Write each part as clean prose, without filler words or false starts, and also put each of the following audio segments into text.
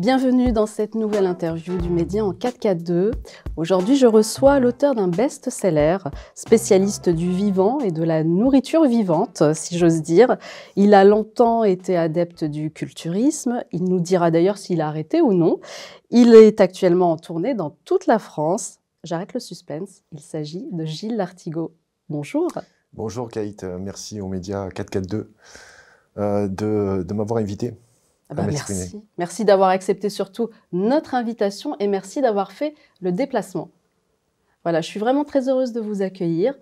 Bienvenue dans cette nouvelle interview du Média en 4K2. Aujourd'hui, je reçois l'auteur d'un best-seller, spécialiste du vivant et de la nourriture vivante, si j'ose dire. Il a longtemps été adepte du culturisme. Il nous dira d'ailleurs s'il a arrêté ou non. Il est actuellement en tournée dans toute la France. J'arrête le suspense. Il s'agit de Gilles Lartigot. Bonjour. Bonjour Kate, merci aux Média 4K2 de m'avoir invité. Merci. Merci d'avoir accepté surtout notre invitation et merci d'avoir fait le déplacement. Voilà, je suis vraiment très heureuse de vous accueillir.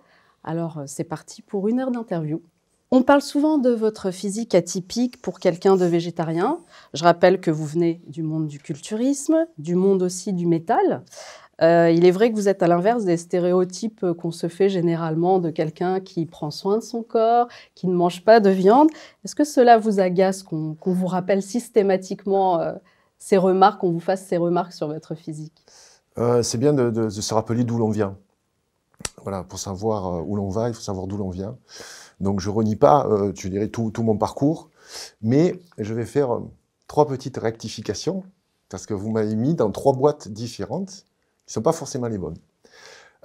Alors, c'est parti pour 1 heure d'interview. On parle souvent de votre physique atypique pour quelqu'un de végétarien. Je rappelle que vous venez du monde du culturisme, du monde aussi du métal. Il est vrai que vous êtes à l'inverse des stéréotypes qu'on se fait généralement de quelqu'un qui prend soin de son corps, qui ne mange pas de viande. Est-ce que cela vous agace qu'on vous rappelle systématiquement ces remarques, qu'on vous fasse ces remarques sur votre physique? C'est bien de se rappeler d'où l'on vient. Voilà, pour savoir où l'on va, il faut savoir d'où l'on vient. Donc je renie pas, je dirais, tout mon parcours, mais je vais faire 3 petites rectifications, parce que vous m'avez mis dans 3 boîtes différentes, qui ne sont pas forcément les bonnes.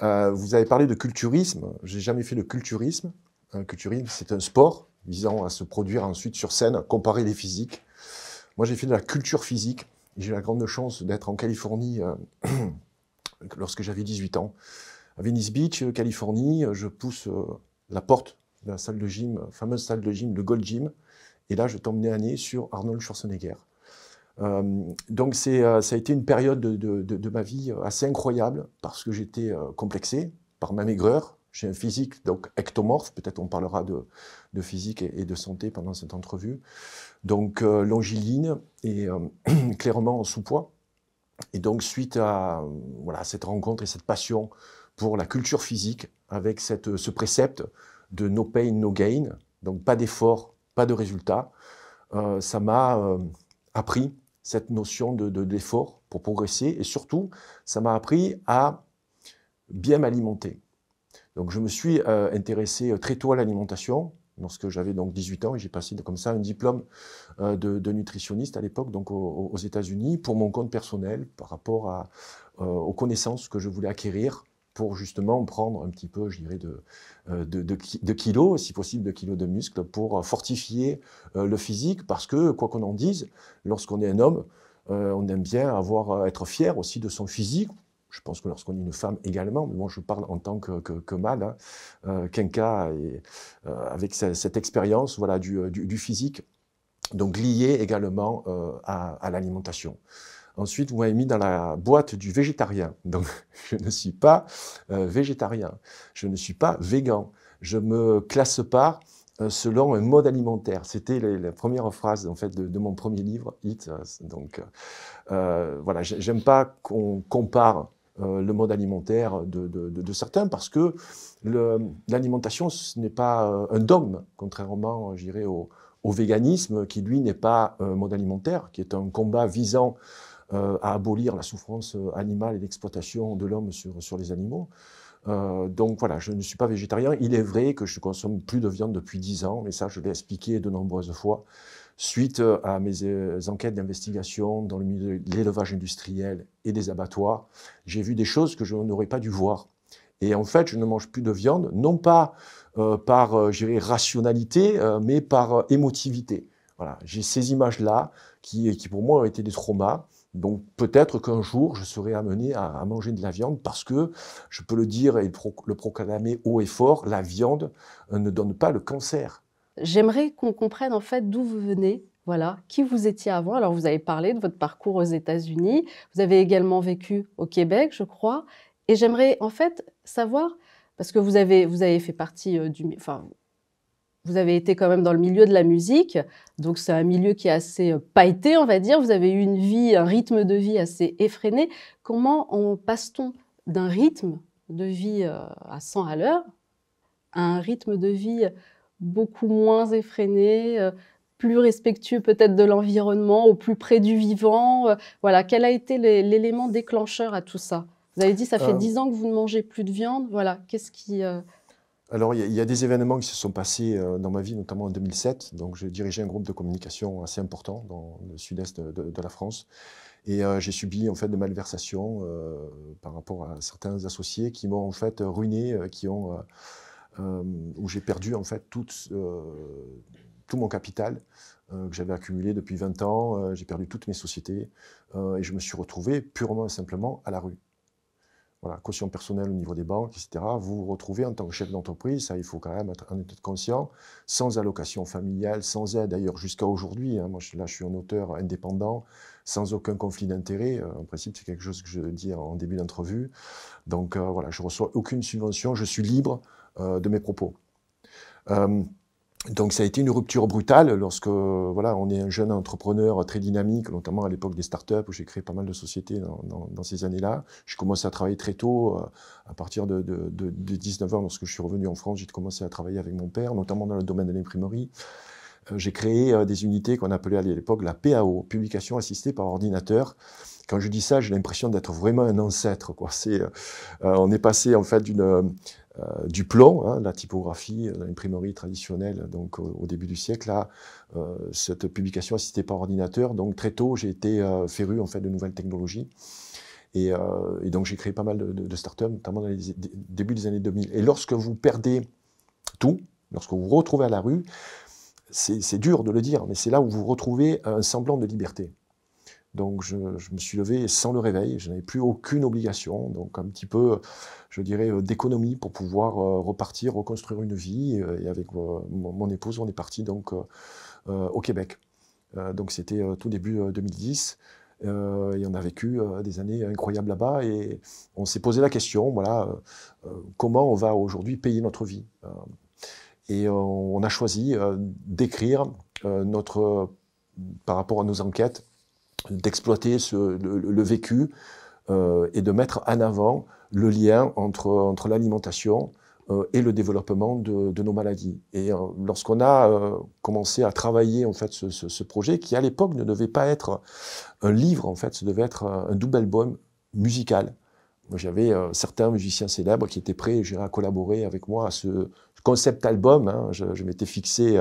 Vous avez parlé de culturisme, j'ai jamais fait de culturisme. Un culturisme, c'est un sport visant à se produire ensuite sur scène, comparer les physiques. Moi, j'ai fait de la culture physique. J'ai eu la grande chance d'être en Californie lorsque j'avais 18 ans. À Venice Beach, Californie, je pousse la porte de la salle de gym, fameuse salle de gym, le Gold Gym. Et là, je tombe nez à nez sur Arnold Schwarzenegger. Donc ça a été une période de ma vie assez incroyable parce que j'étais complexé par ma maigreur. J'ai un physique donc ectomorphe, peut-être on parlera de physique et de santé pendant cette entrevue. Donc longiligne et clairement en sous-poids. Et donc suite à voilà, cette rencontre et cette passion pour la culture physique avec ce précepte de no pain, no gain, donc pas d'effort, pas de résultat, ça m'a appris cette notion d'effort pour progresser et surtout, ça m'a appris à bien m'alimenter. Donc je me suis intéressé très tôt à l'alimentation, lorsque j'avais donc 18 ans et j'ai passé comme ça un diplôme de nutritionniste à l'époque, donc aux États-Unis, pour mon compte personnel, par rapport aux connaissances que je voulais acquérir pour justement prendre un petit peu, je dirais, de kilos, si possible de kilos de muscles, pour fortifier le physique, parce que, quoi qu'on en dise, lorsqu'on est un homme, on aime bien être fier aussi de son physique. Je pense que lorsqu'on est une femme également, mais moi je parle en tant que mâle, Kenka, avec cette expérience voilà, du physique, donc liée également à l'alimentation. Ensuite, vous m'avez mis dans la boîte du végétarien. Donc, je ne suis pas végétarien. Je ne suis pas végan. Je me classe pas selon un mode alimentaire. C'était la première phrase en fait de mon premier livre, Eat. Donc, voilà, j'aime pas qu'on compare le mode alimentaire de certains parce que l'alimentation, ce n'est pas un dogme, contrairement, je dirais, au véganisme, qui lui n'est pas un mode alimentaire, qui est un combat visant à abolir la souffrance animale et l'exploitation de l'homme sur les animaux. Donc voilà, je ne suis pas végétarien. Il est vrai que je consomme plus de viande depuis 10 ans, mais ça, je l'ai expliqué de nombreuses fois. Suite à mes enquêtes d'investigation dans le milieu de l'élevage industriel et des abattoirs, j'ai vu des choses que je n'aurais pas dû voir. Et en fait, je ne mange plus de viande, non pas par, je dirais, rationalité, mais par émotivité. Voilà, j'ai ces images-là qui pour moi ont été des traumas. Donc peut-être qu'un jour, je serai amené à manger de la viande parce que, je peux le dire et le proclamer haut et fort, la viande ne donne pas le cancer. J'aimerais qu'on comprenne en fait d'où vous venez, voilà, qui vous étiez avant. Alors vous avez parlé de votre parcours aux États-Unis, vous avez également vécu au Québec, je crois, et j'aimerais en fait savoir, parce que vous avez fait partie enfin, vous avez été quand même dans le milieu de la musique, donc c'est un milieu qui est assez pailleté, on va dire. Vous avez eu une vie, un rythme de vie assez effréné. Comment passe-t-on d'un rythme de vie à 100 à l'heure à un rythme de vie beaucoup moins effréné, plus respectueux peut-être de l'environnement, au plus près du vivant? Voilà, quel a été l'élément déclencheur à tout ça? Vous avez dit ça fait 10 ans que vous ne mangez plus de viande. Voilà, qu'est-ce qui... Alors, il y a des événements qui se sont passés dans ma vie, notamment en 2007. Donc, j'ai dirigé un groupe de communication assez important dans le sud-est de la France. Et j'ai subi en fait de malversations par rapport à certains associés qui m'ont en fait ruiné, où j'ai perdu en fait tout mon capital que j'avais accumulé depuis 20 ans. J'ai perdu toutes mes sociétés et je me suis retrouvé purement et simplement à la rue. Voilà, caution personnelle au niveau des banques, etc. Vous vous retrouvez en tant que chef d'entreprise, ça il faut quand même en être conscient, sans allocation familiale, sans aide, d'ailleurs jusqu'à aujourd'hui, hein, moi là je suis un auteur indépendant, sans aucun conflit d'intérêt, en principe c'est quelque chose que je dis en début d'entrevue, donc voilà, je ne reçois aucune subvention, je suis libre de mes propos. Donc ça a été une rupture brutale lorsque voilà, on est un jeune entrepreneur très dynamique, notamment à l'époque des startups où j'ai créé pas mal de sociétés dans ces années-là. J'ai commencé à travailler très tôt, à partir de 19 ans, lorsque je suis revenu en France, j'ai commencé à travailler avec mon père, notamment dans le domaine de l'imprimerie. J'ai créé des unités qu'on appelait à l'époque la PAO, Publication Assistée par Ordinateur. Quand je dis ça, j'ai l'impression d'être vraiment un ancêtre, quoi. On est passé en fait du plomb, hein, la typographie, l'imprimerie traditionnelle, donc au début du siècle, à cette publication assistée par ordinateur. Donc très tôt, j'ai été féru en fait de nouvelles technologies. Et donc j'ai créé pas mal de startups, notamment dans les débuts des années 2000. Et lorsque vous perdez tout, lorsque vous vous retrouvez à la rue, c'est dur de le dire, mais c'est là où vous retrouvez un semblant de liberté. Donc je me suis levé sans le réveil, je n'avais plus aucune obligation, donc un petit peu, je dirais, d'économie pour pouvoir repartir, reconstruire une vie. Et avec mon épouse, on est parti donc au Québec. Donc c'était tout début 2010. Et on a vécu des années incroyables là-bas et on s'est posé la question, voilà, comment on va aujourd'hui payer notre vie. Et on a choisi d'écrire par rapport à nos enquêtes, d'exploiter le vécu et de mettre en avant le lien entre l'alimentation et le développement de nos maladies. Et lorsqu'on a commencé à travailler en fait ce projet, qui à l'époque ne devait pas être un livre, en fait, ça devait être un double album musical. J'avais certains musiciens célèbres qui étaient prêts à collaborer avec moi à ce concept album. Hein. Je m'étais fixé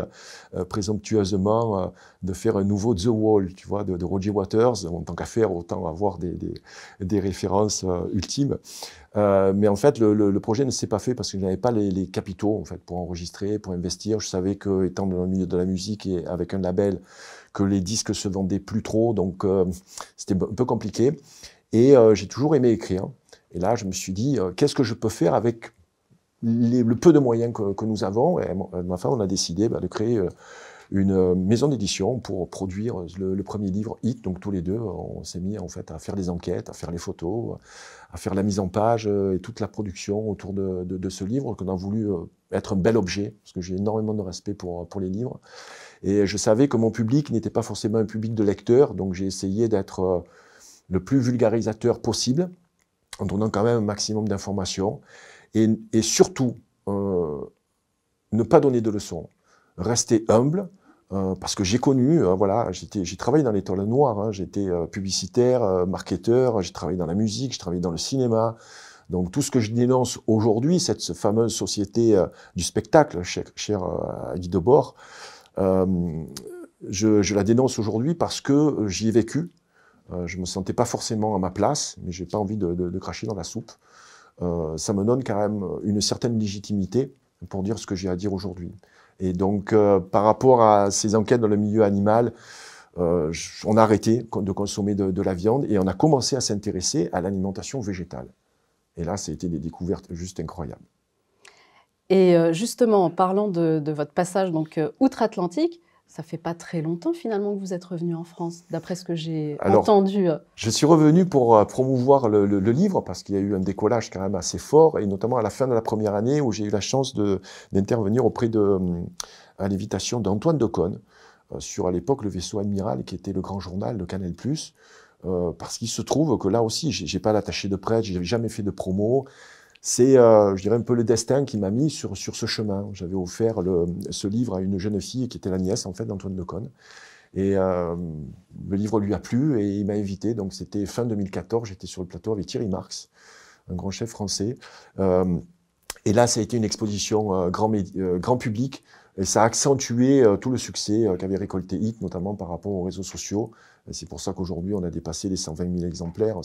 présomptueusement de faire un nouveau The Wall, tu vois, de Roger Waters. En tant qu'affaire, autant avoir des références ultimes. Mais en fait, le projet ne s'est pas fait parce que je n'avais pas les capitaux en fait, pour enregistrer, pour investir. Je savais que, étant dans le milieu de la musique et avec un label, que les disques se vendaient plus trop, donc c'était un peu compliqué. Et j'ai toujours aimé écrire. Et là, je me suis dit, qu'est-ce que je peux faire avec le peu de moyens que nous avons? Et ma femme, on a décidé de créer une maison d'édition pour produire le premier livre, Hit. Donc tous les deux, on s'est mis en fait à faire des enquêtes, à faire les photos, à faire la mise en page et toute la production autour de ce livre qu'on a voulu être un bel objet, parce que j'ai énormément de respect pour les livres. Et je savais que mon public n'était pas forcément un public de lecteurs, donc j'ai essayé d'être le plus vulgarisateur possible, en donnant quand même un maximum d'informations, et surtout, ne pas donner de leçons, rester humble, parce que j'ai connu, voilà, j'ai travaillé dans l'étoile noire, hein, j'étais publicitaire, marketeur, j'ai travaillé dans la musique, j'ai travaillé dans le cinéma, donc tout ce que je dénonce aujourd'hui, cette fameuse société du spectacle, chère à Guy Debord, je la dénonce aujourd'hui parce que j'y ai vécu. Je ne me sentais pas forcément à ma place, mais je n'ai pas envie de cracher dans la soupe. Ça me donne quand même une certaine légitimité pour dire ce que j'ai à dire aujourd'hui. Et donc, par rapport à ces enquêtes dans le milieu animal, on a arrêté de consommer de la viande et on a commencé à s'intéresser à l'alimentation végétale. Et là, ça a été des découvertes juste incroyables. Et justement, en parlant de votre passage donc outre-Atlantique, ça fait pas très longtemps finalement que vous êtes revenu en France, d'après ce que j'ai entendu. Je suis revenu pour promouvoir le livre, parce qu'il y a eu un décollage quand même assez fort, et notamment à la fin de la première année où j'ai eu la chance d'intervenir à l'invitation d'Antoine Decaune, sur à l'époque le vaisseau Amiral, qui était le grand journal de Canal+, parce qu'il se trouve que là aussi, j'ai pas d'attaché de presse, j'ai jamais fait de promo. C'est, je dirais, un peu le destin qui m'a mis sur ce chemin. J'avais offert ce livre à une jeune fille qui était la nièce en fait d'Antoine Decaune. Et le livre lui a plu et il m'a invité. Donc c'était fin 2014, j'étais sur le plateau avec Thierry Marx, un grand chef français. Et là, ça a été une exposition grand public, et ça a accentué tout le succès qu'avait récolté Hit, notamment par rapport aux réseaux sociaux. C'est pour ça qu'aujourd'hui, on a dépassé les 120 000 exemplaires.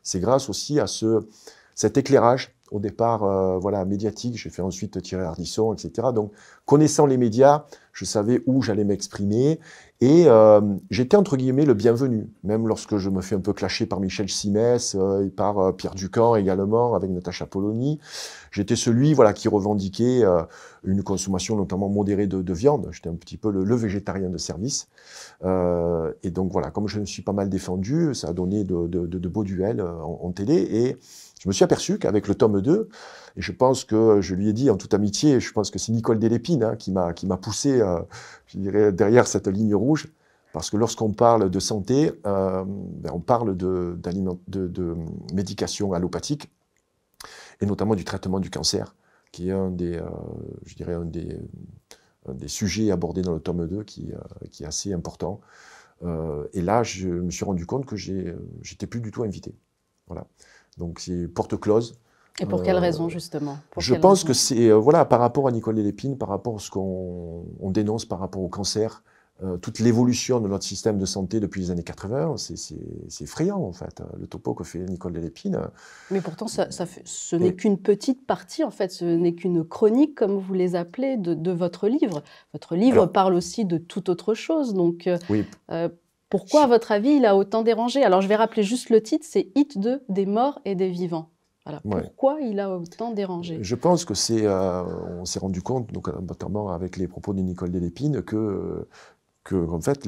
C'est grâce aussi à cet éclairage, au départ voilà, médiatique. J'ai fait ensuite Thierry Ardisson, etc. Donc, connaissant les médias, je savais où j'allais m'exprimer. Et j'étais, entre guillemets, le bienvenu. Même lorsque je me fais un peu clasher par Michel Simès et par Pierre Ducamp également, avec Natacha Polony, j'étais celui voilà, qui revendiquait une consommation notamment modérée de viande. J'étais un petit peu le végétarien de service. Et donc voilà, comme je me suis pas mal défendu, ça a donné de beaux duels en télé. Et je me suis aperçu qu'avec le tome 2, et je pense que je lui ai dit en toute amitié, je pense que c'est Nicole Delépine hein, qui m'a poussé, je dirais, derrière cette ligne rouge, parce que lorsqu'on parle de santé, on parle de médication allopathique, et notamment du traitement du cancer, qui est je dirais, un des sujets abordés dans le tome 2 qui est assez important. Et là, je me suis rendu compte que j'étais plus du tout invité. Voilà. Donc c'est porte close. Et pour quelle raison, justement? Je pense que c'est, voilà, par rapport à Nicole Delépine, par rapport à ce qu'on dénonce par rapport au cancer, toute l'évolution de notre système de santé depuis les années 80, c'est effrayant, en fait, le topo que fait Nicole Delépine. Mais pourtant, ce n'est qu'une petite partie, en fait, ce n'est qu'une chronique, comme vous les appelez, de votre livre. Votre livre parle aussi de toute autre chose, donc oui. Pourquoi, à votre avis, il a autant dérangé? Alors, je vais rappeler juste le titre, c'est « Hit 2, des morts et des vivants ». Voilà. Ouais. Pourquoi il a autant dérangé? Je pense que on s'est rendu compte, donc, notamment avec les propos de Nicole Delépine, que en fait,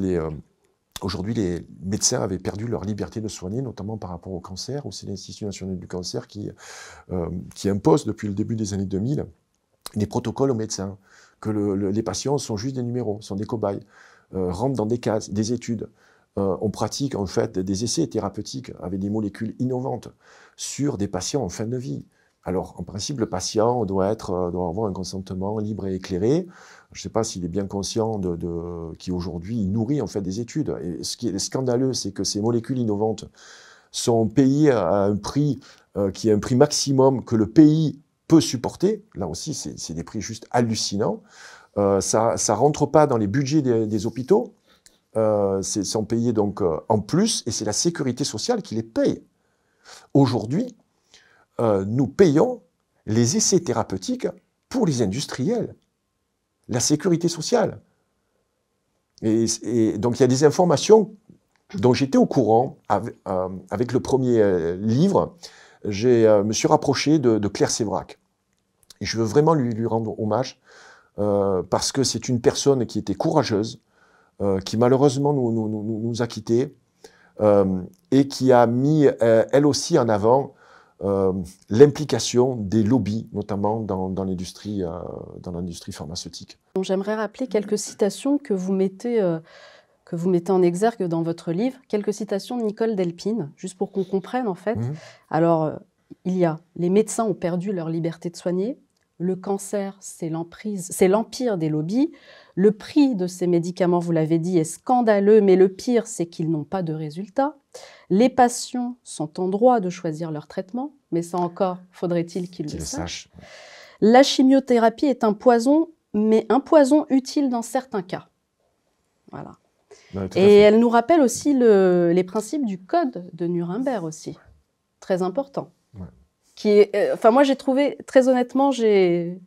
aujourd'hui, les médecins avaient perdu leur liberté de soigner, notamment par rapport au cancer, où c'est l'Institut national du cancer qui impose depuis le début des années 2000 des protocoles aux médecins, que les patients sont juste des numéros, sont des cobayes, rentrent dans des cases, des études. On pratique en fait des essais thérapeutiques avec des molécules innovantes sur des patients en fin de vie. Alors, en principe, le patient doit avoir un consentement libre et éclairé. Je ne sais pas s'il est bien conscient qui aujourd'hui nourrit en fait des études. Et ce qui est scandaleux, c'est que ces molécules innovantes sont payées à un prix qui est un prix maximum que le pays peut supporter. Là aussi, c'est des prix juste hallucinants. Ça ne rentre pas dans les budgets des hôpitaux. Sont payés donc en plus, et c'est la sécurité sociale qui les paye. Aujourd'hui, nous payons les essais thérapeutiques pour les industriels, la sécurité sociale. Et donc il y a des informations dont j'étais au courant avec le premier livre. Je me suis rapproché de Claire Séverac. Et je veux vraiment lui rendre hommage, parce que c'est une personne qui était courageuse, qui malheureusement nous a quittés, et qui a mis, elle aussi, en avant l'implication des lobbies, notamment dans l'industrie pharmaceutique. J'aimerais rappeler quelques citations que vous mettez en exergue dans votre livre, quelques citations de Nicole Delépine, juste pour qu'on comprenne en fait. Alors, il y a « Les médecins ont perdu leur liberté de soigner », le cancer, c'est l'empire des lobbies. Le prix de ces médicaments, vous l'avez dit, est scandaleux, mais le pire, c'est qu'ils n'ont pas de résultats. Les patients sont en droit de choisir leur traitement, mais ça encore, faudrait-il qu'ils le sachent. La chimiothérapie est un poison, mais un poison utile dans certains cas. Voilà. Ouais, et elle nous rappelle aussi les principes du code de Nuremberg aussi, très important. Ouais. Qui est, enfin, moi, j'ai trouvé, très honnêtement,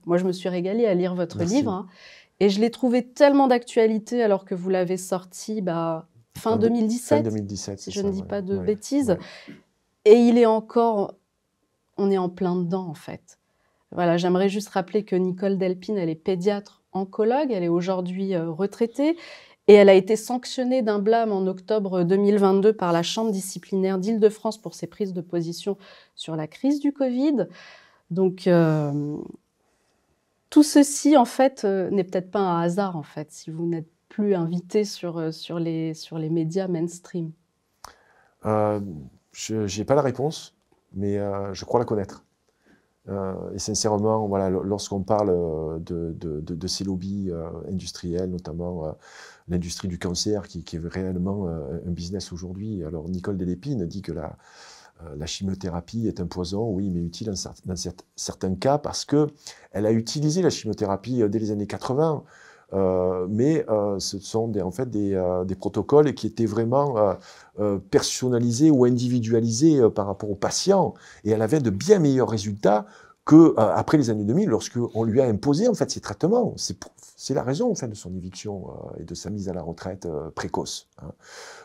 moi, je me suis régalée à lire votre livre, hein, et je l'ai trouvé tellement d'actualité alors que vous l'avez sorti fin 2017, fin 2017, si je ne dis pas de bêtises. Ouais. Et il est encore, on est en plein dedans, en fait. Voilà, j'aimerais juste rappeler que Nicole Delépine, elle est pédiatre oncologue, elle est aujourd'hui retraitée, et elle a été sanctionnée d'un blâme en octobre 2022 par la Chambre disciplinaire d'Île-de-France pour ses prises de position sur la crise du Covid. Donc, tout ceci, en fait, n'est peut-être pas un hasard, en fait, si vous n'êtes plus invité sur les médias mainstream. Je n'ai pas la réponse, mais je crois la connaître. Et sincèrement, voilà, lorsqu'on parle de ces lobbies industriels, notamment l'industrie du cancer, qui est réellement un business aujourd'hui. Alors Nicole Delépine dit que La chimiothérapie est un poison, oui, mais utile dans certains cas parce qu'elle a utilisé la chimiothérapie dès les années 80. Mais ce sont en fait des protocoles qui étaient vraiment personnalisés ou individualisés par rapport aux patients. Et elle avait de bien meilleurs résultats qu'après les années 2000, lorsqu'on lui a imposé en fait ces traitements. C'est la raison en fait, de son éviction et de sa mise à la retraite précoce. Hein.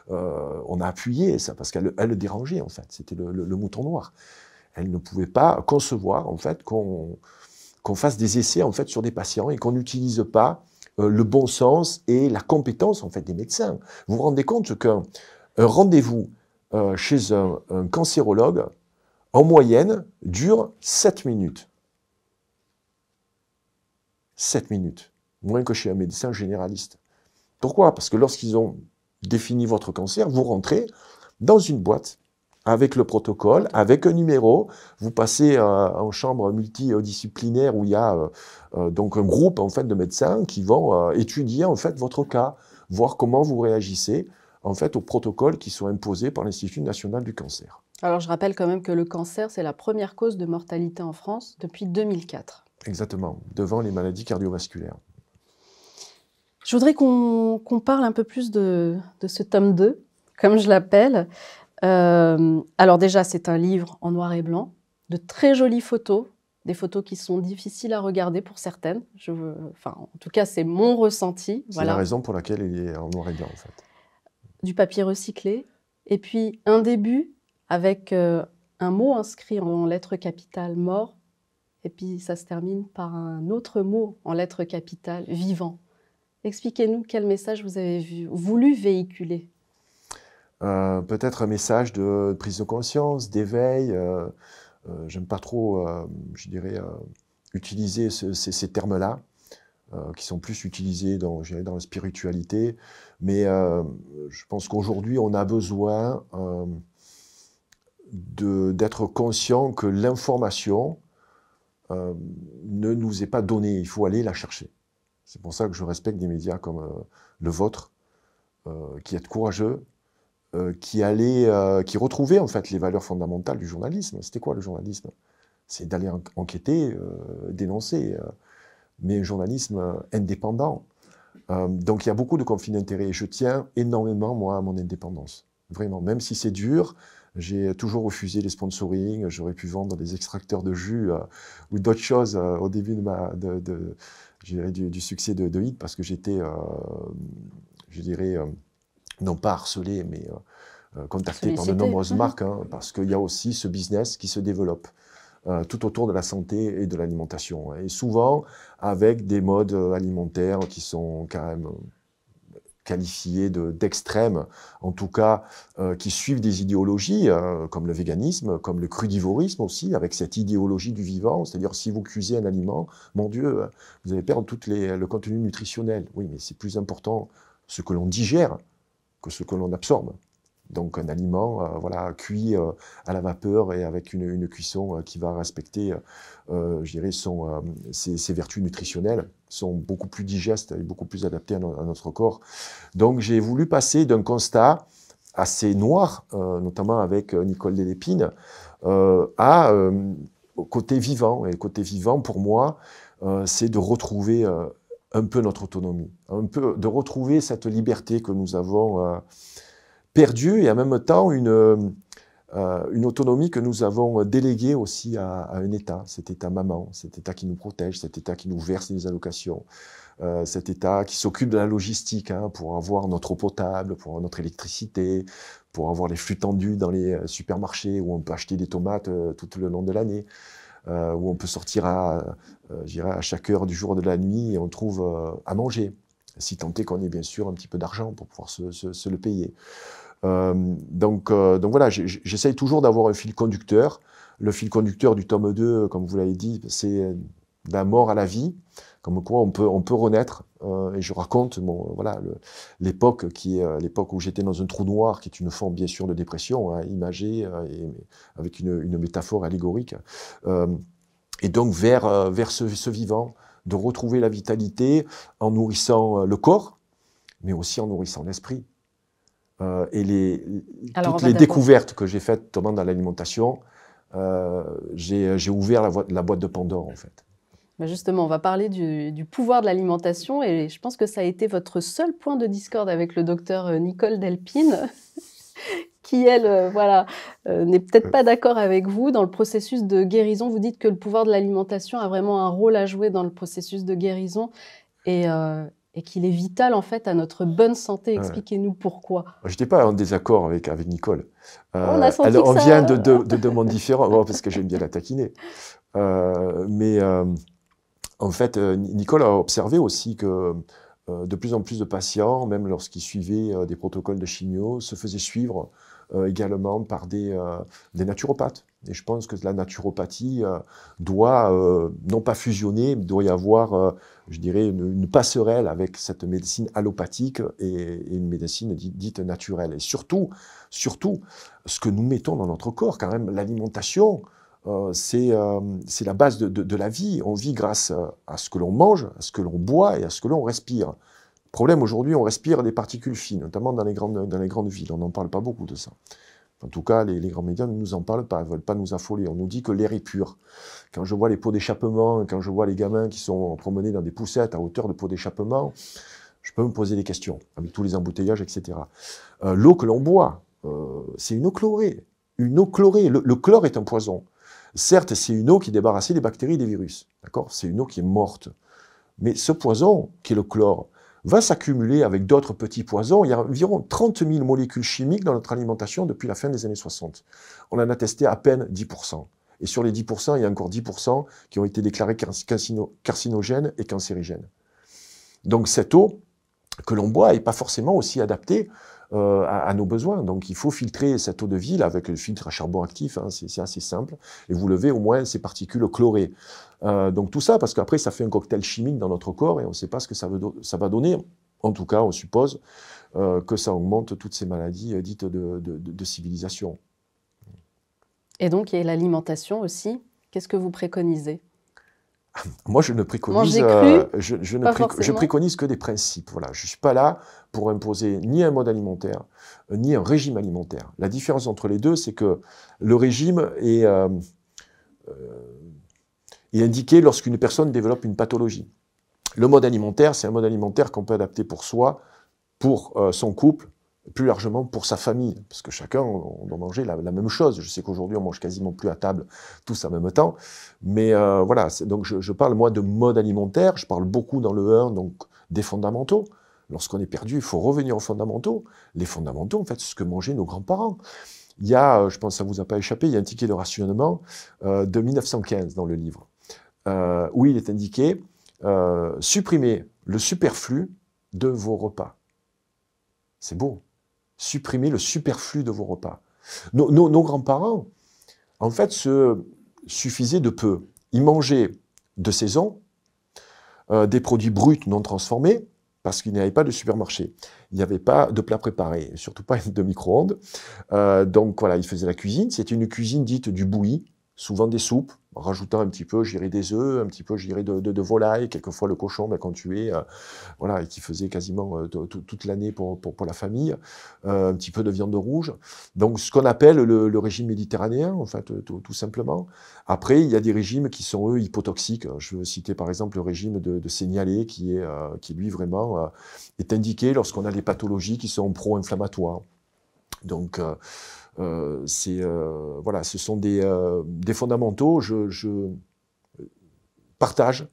On a appuyé ça parce qu'elle le dérangeait en fait. C'était le mouton noir. Elle ne pouvait pas concevoir en fait qu'on fasse des essais en fait sur des patients et qu'on n'utilise pas le bon sens et la compétence en fait des médecins. Vous vous rendez compte qu'un rendez-vous chez un cancérologue, en moyenne, dure 7 minutes. 7 minutes, moins que chez un médecin généraliste. Pourquoi? Parce que lorsqu'ils ont défini votre cancer, vous rentrez dans une boîte avec le protocole, avec un numéro, vous passez en chambre multidisciplinaire où il y a donc un groupe en fait de médecins qui vont étudier en fait votre cas, voir comment vous réagissez en fait aux protocoles qui sont imposés par l'Institut national du cancer. Alors, je rappelle quand même que le cancer, c'est la première cause de mortalité en France depuis 2004. Exactement, devant les maladies cardiovasculaires. Je voudrais qu'on parle un peu plus de ce tome 2, comme je l'appelle. Alors déjà, c'est un livre en noir et blanc, de très jolies photos, des photos qui sont difficiles à regarder pour certaines. En tout cas, c'est mon ressenti. C'est la raison pour laquelle il est en noir et blanc, en fait. Du papier recyclé, et puis un début avec un mot inscrit en lettres capitales, mort, et puis ça se termine par un autre mot en lettres capitales, vivant. Expliquez-nous quel message vous avez voulu véhiculer. Peut-être un message de prise de conscience, d'éveil. J'aime pas trop, je dirais, utiliser ces termes-là, qui sont plus utilisés dans la spiritualité. Mais je pense qu'aujourd'hui, on a besoin d'être conscient que l'information ne nous est pas donnée. Il faut aller la chercher. C'est pour ça que je respecte des médias comme le vôtre, qui êtes courageux, qui retrouvait en fait les valeurs fondamentales du journalisme. C'était quoi le journalisme? C'est d'aller enquêter, dénoncer, mais un journalisme indépendant. Donc il y a beaucoup de conflits d'intérêts et je tiens énormément, moi, à mon indépendance. Vraiment, même si c'est dur, j'ai toujours refusé les sponsoring, j'aurais pu vendre des extracteurs de jus ou d'autres choses au début du succès de Hit, parce que j'étais, je dirais, non pas harcelé, mais contacté par de nombreuses marques, hein, parce qu'il y a aussi ce business qui se développe tout autour de la santé et de l'alimentation. Et souvent avec des modes alimentaires qui sont quand même qualifiés d'extrêmes, en tout cas qui suivent des idéologies comme le véganisme, comme le crudivorisme aussi, avec cette idéologie du vivant, c'est-à-dire si vous cuisez un aliment, mon Dieu, vous allez perdre le contenu nutritionnel. Oui, mais c'est plus important ce que l'on digère que ce que l'on absorbe. Donc un aliment voilà, cuit à la vapeur et avec une cuisson qui va respecter, je dirais, ses vertus nutritionnelles, sont beaucoup plus digestes et beaucoup plus adaptés à notre corps. Donc j'ai voulu passer d'un constat assez noir, notamment avec Nicole Delépine, au côté vivant. Et le côté vivant, pour moi, c'est de retrouver un peu notre autonomie, un peu de retrouver cette liberté que nous avons perdue et en même temps une autonomie que nous avons déléguée aussi à un État, cet État maman, cet État qui nous protège, cet État qui nous verse des allocations, cet État qui s'occupe de la logistique pour avoir notre eau potable, pour avoir notre électricité, pour avoir les flux tendus dans les supermarchés où on peut acheter des tomates tout le long de l'année. Où on peut sortir à chaque heure du jour et de la nuit et on trouve à manger, si tant est qu'on ait bien sûr un petit peu d'argent pour pouvoir se le payer. Donc voilà, j'essaye toujours d'avoir un fil conducteur. Le fil conducteur du tome 2, comme vous l'avez dit, c'est de la mort à la vie, comme quoi on peut renaître. Et je raconte l'époque qui est l'époque où j'étais dans un trou noir, qui est une forme bien sûr de dépression, imagée, et avec une métaphore allégorique. Et donc vers ce vivant, de retrouver la vitalité en nourrissant le corps, mais aussi en nourrissant l'esprit. Et Alors, on toutes va les d'abord. découvertes que j'ai faites notamment dans l'alimentation, j'ai ouvert la boîte de Pandore, en fait. Bah, justement, on va parler du pouvoir de l'alimentation et je pense que ça a été votre seul point de discorde avec le docteur Nicole Delpine, qui elle, voilà, n'est peut-être pas d'accord avec vous dans le processus de guérison. Vous dites que le pouvoir de l'alimentation a vraiment un rôle à jouer dans le processus de guérison et qu'il est vital en fait à notre bonne santé. Ouais. Expliquez-nous pourquoi. Je n'étais pas en désaccord avec Nicole. On a senti que On vient ça. de mondes différents, bon, parce que j'aime bien la taquiner. Mais en fait, Nicole a observé aussi que de plus en plus de patients, même lorsqu'ils suivaient des protocoles de chimio, se faisaient suivre également par des naturopathes. Et je pense que la naturopathie doit, non pas fusionner, mais doit y avoir, je dirais, une passerelle avec cette médecine allopathique et une médecine dite naturelle. Et surtout, ce que nous mettons dans notre corps, quand même, l'alimentation, c'est la base de la vie. On vit grâce à ce que l'on mange, à ce que l'on boit et à ce que l'on respire. Le problème aujourd'hui, on respire des particules fines, notamment dans les grandes villes. On n'en parle pas beaucoup de ça. En tout cas, les grands médias ne nous en parlent pas, ne veulent pas nous affoler. On nous dit que l'air est pur. Quand je vois les pots d'échappement, quand je vois les gamins qui sont promenés dans des poussettes à hauteur de pots d'échappement, je peux me poser des questions, avec tous les embouteillages, etc. L'eau que l'on boit, c'est une eau chlorée. Une eau chlorée. Le chlore est un poison. Certes, c'est une eau qui est débarrassée des bactéries et des virus. D'accord ? C'est une eau qui est morte. Mais ce poison, qui est le chlore, va s'accumuler avec d'autres petits poisons. Il y a environ 30 000 molécules chimiques dans notre alimentation depuis la fin des années 60. On en a testé à peine 10%. Et sur les 10%, il y a encore 10% qui ont été déclarés carcinogènes et cancérigènes. Donc cette eau que l'on boit n'est pas forcément aussi adaptée à nos besoins. Donc il faut filtrer cette eau de ville avec le filtre à charbon actif, hein, c'est assez simple, et vous levez au moins ces particules chlorées. Donc tout ça, parce qu'après ça fait un cocktail chimique dans notre corps et on ne sait pas ce que ça va donner. En tout cas, on suppose que ça augmente toutes ces maladies dites de civilisation. Et donc, il y a l'alimentation aussi. Qu'est-ce que vous préconisez? Moi, je ne préconise, Manger cru, pas je forcément. préconise que des principes. Voilà. Je ne suis pas là pour imposer ni un mode alimentaire, ni un régime alimentaire. La différence entre les deux, c'est que le régime est indiqué lorsqu'une personne développe une pathologie. Le mode alimentaire, c'est un mode alimentaire qu'on peut adapter pour soi, pour son couple, plus largement pour sa famille, parce que chacun, on doit manger la même chose. Je sais qu'aujourd'hui, on mange quasiment plus à table tous en même temps, mais voilà, donc je parle moi de mode alimentaire, je parle beaucoup dans le 1, donc des fondamentaux. Lorsqu'on est perdu, il faut revenir aux fondamentaux. Les fondamentaux, en fait, c'est ce que mangeaient nos grands-parents. Il y a, je pense que ça ne vous a pas échappé, il y a un ticket de rationnement de 1915 dans le livre, où il est indiqué supprimez le superflu de vos repas. C'est beau. Supprimer le superflu de vos repas. Nos grands-parents, en fait, se suffisaient de peu. Ils mangeaient de saison, des produits bruts non transformés, parce qu'il n'y avait pas de supermarché. Il n'y avait pas de plats préparés, surtout pas de micro-ondes. Donc voilà, ils faisaient la cuisine. C'était une cuisine dite du bouilli, souvent des soupes, en rajoutant un petit peu, je dirais, des œufs, un petit peu, je dirais, de volaille, quelquefois le cochon, ben, qu'on tuait, voilà, et qui faisait quasiment toute l'année pour la famille, un petit peu de viande rouge. Donc, ce qu'on appelle le régime méditerranéen, en fait, tout simplement. Après, il y a des régimes qui sont, eux, hypotoxiques. Je veux citer, par exemple, le régime de Seignalé, qui, lui, vraiment, est indiqué lorsqu'on a des pathologies qui sont pro-inflammatoires. Donc, voilà, ce sont des fondamentaux. Je partage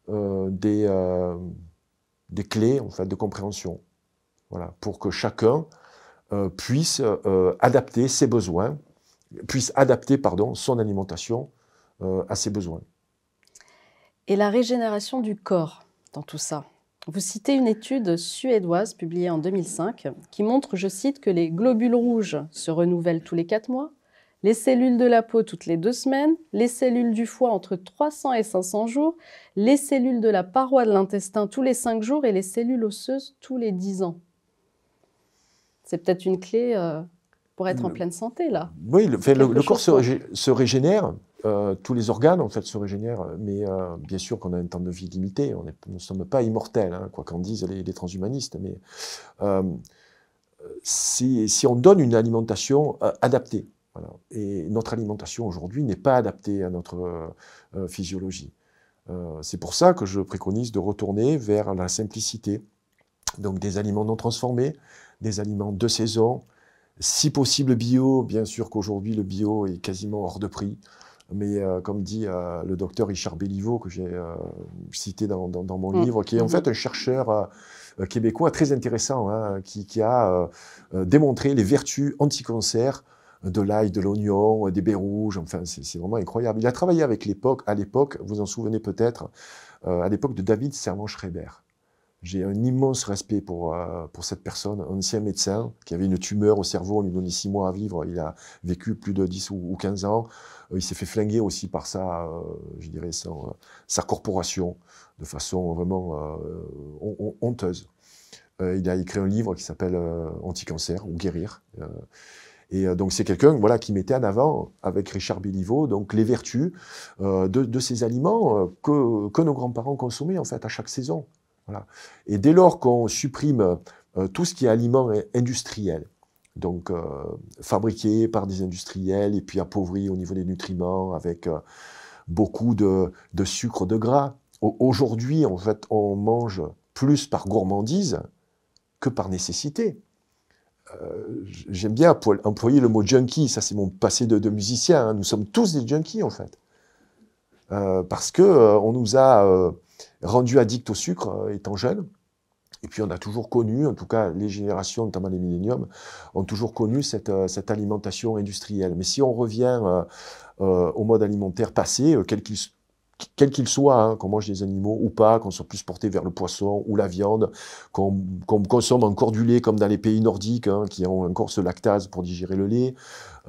des clés en fait, de compréhension, voilà, pour que chacun puisse adapter ses besoins, puisse adapter son alimentation à ses besoins. Et la régénération du corps dans tout ça. Vous citez une étude suédoise publiée en 2005 qui montre, je cite, que les globules rouges se renouvellent tous les 4 mois, les cellules de la peau toutes les 2 semaines, les cellules du foie entre 300 et 500 jours, les cellules de la paroi de l'intestin tous les 5 jours et les cellules osseuses tous les 10 ans. C'est peut-être une clé pour être en pleine santé, là. Oui, le corps se régénère. Tous les organes, en fait, se régénèrent, mais bien sûr qu'on a un temps de vie limité, nous ne sommes pas immortels, hein, quoi qu'en disent les transhumanistes, mais si on donne une alimentation adaptée. Voilà. Et notre alimentation aujourd'hui n'est pas adaptée à notre physiologie. C'est pour ça que je préconise de retourner vers la simplicité. Donc des aliments non transformés, des aliments de saison, si possible bio. Bien sûr qu'aujourd'hui le bio est quasiment hors de prix. Mais comme dit le docteur Richard Béliveau, que j'ai cité dans mon livre, qui est en fait un chercheur québécois très intéressant, hein, qui a démontré les vertus anti-cancer de l'ail, de l'oignon, des baies rouges, enfin c'est vraiment incroyable. Il a travaillé avec à l'époque, vous en souvenez peut-être, à l'époque de David Servan-Schreiber. J'ai un immense respect pour cette personne, un ancien médecin qui avait une tumeur au cerveau, on lui donnait 6 mois à vivre, il a vécu plus de 10 ou 15 ans. Il s'est fait flinguer aussi par je dirais, sa corporation, de façon vraiment honteuse. Il a écrit un livre qui s'appelle Anti-cancer ou Guérir. Et donc c'est quelqu'un voilà, qui mettait en avant, avec Richard Béliveau, donc les vertus de ces aliments que nos grands-parents consommaient en fait à chaque saison. Voilà. Et dès lors qu'on supprime tout ce qui est aliments industriels, donc fabriqués par des industriels et puis appauvris au niveau des nutriments avec beaucoup de sucre, de gras, aujourd'hui en fait on mange plus par gourmandise que par nécessité. J'aime bien employer le mot junkie, ça c'est mon passé de musicien, hein. Nous sommes tous des junkies en fait. Parce que on nous a rendus addicts au sucre étant jeunes, et puis on a toujours connu, en tout cas les générations, notamment les milléniums, ont toujours connu cette alimentation industrielle. Mais si on revient au mode alimentaire passé, quel qu'il soit, hein, qu'on mange des animaux ou pas, qu'on soit plus porté vers le poisson ou la viande, qu'on consomme encore du lait comme dans les pays nordiques, hein, qui ont encore ce lactase pour digérer le lait,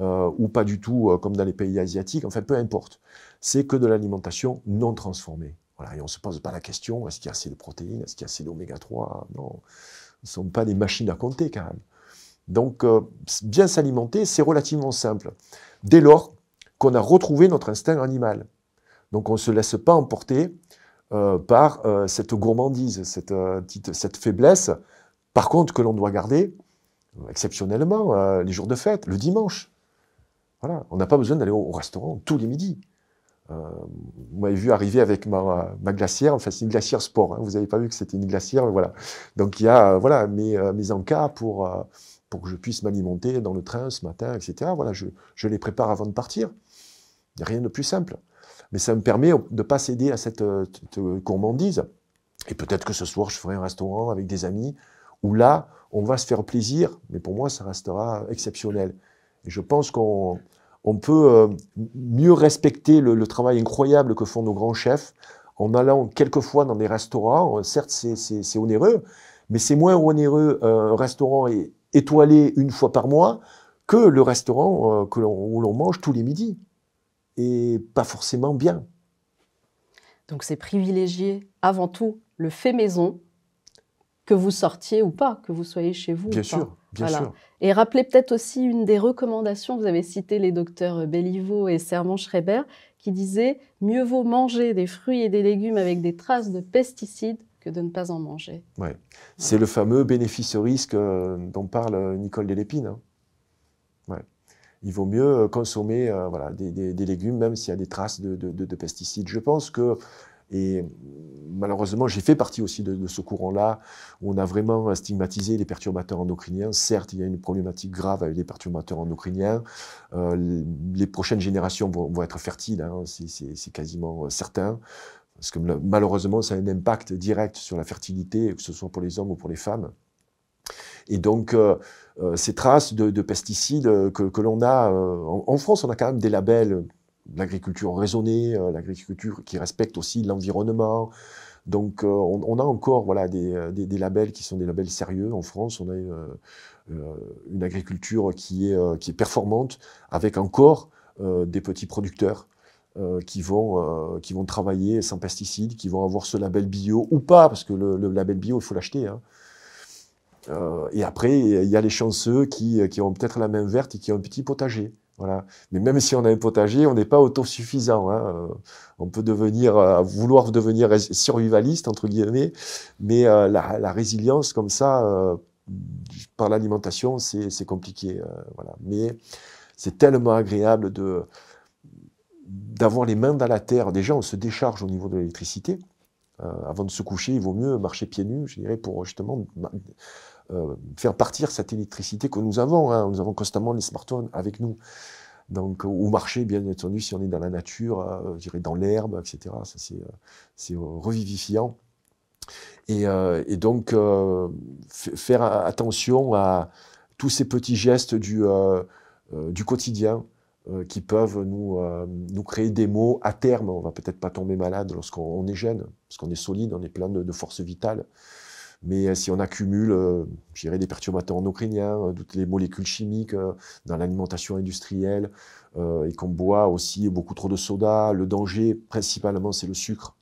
ou pas du tout comme dans les pays asiatiques, enfin peu importe. C'est que de l'alimentation non transformée. Voilà, et on ne se pose pas la question, est-ce qu'il y a assez de protéines, est-ce qu'il y a assez d'oméga 3? Non, nous ne sommes pas des machines à compter quand même. Donc bien s'alimenter, c'est relativement simple. Dès lors qu'on a retrouvé notre instinct animal. Donc on ne se laisse pas emporter par cette gourmandise, cette faiblesse, par contre que l'on doit garder exceptionnellement les jours de fête, le dimanche. Voilà, on n'a pas besoin d'aller au restaurant tous les midis. Vous m'avez vu arriver avec ma glacière, enfin c'est une glacière sport, hein, vous n'avez pas vu que c'était une glacière, mais voilà. Donc il y a voilà, mes encas pour que je puisse m'alimenter dans le train ce matin, etc. Voilà, je les prépare avant de partir. Il n'y a rien de plus simple. Mais ça me permet de ne pas céder à cette gourmandise. Et peut-être que ce soir, je ferai un restaurant avec des amis, où là, on va se faire plaisir, mais pour moi, ça restera exceptionnel. Et je pense qu'on peut mieux respecter le travail incroyable que font nos grands chefs, en allant quelquefois dans des restaurants. Certes, c'est onéreux, mais c'est moins onéreux un restaurant étoilé une fois par mois que le restaurant où l'on mange tous les midis. Et pas forcément bien. Donc c'est privilégier avant tout le fait maison, que vous sortiez ou pas, que vous soyez chez vous. Bien sûr, bien sûr. Et rappelez peut-être aussi une des recommandations, vous avez cité les docteurs Béliveau et Servan-Schreiber, qui disaient « Mieux vaut manger des fruits et des légumes avec des traces de pesticides que de ne pas en manger. » Ouais. C'est le fameux bénéfice-risque dont parle Nicole Delépine. Hein. Ouais. Il vaut mieux consommer voilà, des légumes, même s'il y a des traces de pesticides. Je pense que, et malheureusement, j'ai fait partie aussi de ce courant-là, où on a vraiment stigmatisé les perturbateurs endocriniens. Certes, il y a une problématique grave avec les perturbateurs endocriniens. Les prochaines générations vont être fertiles, hein, c'est quasiment certain. Parce que malheureusement, ça a un impact direct sur la fertilité, que ce soit pour les hommes ou pour les femmes. Et donc, ces traces de pesticides que l'on a, en France, on a quand même des labels, l'agriculture raisonnée, l'agriculture qui respecte aussi l'environnement. Donc, on a encore voilà, des labels qui sont des labels sérieux. En France, on a une agriculture qui est performante, avec encore des petits producteurs qui vont travailler sans pesticides, qui vont avoir ce label bio ou pas, parce que le label bio, il faut l'acheter, hein. Et après, il y a les chanceux qui ont peut-être la main verte et qui ont un petit potager. Voilà. Mais même si on a un potager, on n'est pas autosuffisant. Hein. On peut vouloir devenir survivaliste, entre guillemets, mais la résilience comme ça par l'alimentation, c'est compliqué. Voilà. Mais c'est tellement agréable d'avoir les mains dans la terre. Déjà, on se décharge au niveau de l'électricité. Avant de se coucher, il vaut mieux marcher pieds nus, je dirais, pour justement faire partir cette électricité que nous avons. Hein. Nous avons constamment les smartphones avec nous. Donc, ou marcher, bien entendu, si on est dans la nature, je dirais dans l'herbe, etc. Ça, c'est revivifiant. Et donc, faire attention à tous ces petits gestes du quotidien qui peuvent nous créer des maux à terme. On va peut-être pas tomber malade lorsqu'on est jeune, parce qu'on est solide, on est plein de force vitale. Mais si on accumule, je dirais, des perturbateurs endocriniens, toutes les molécules chimiques dans l'alimentation industrielle, et qu'on boit aussi beaucoup trop de soda, le danger, principalement, c'est le sucre.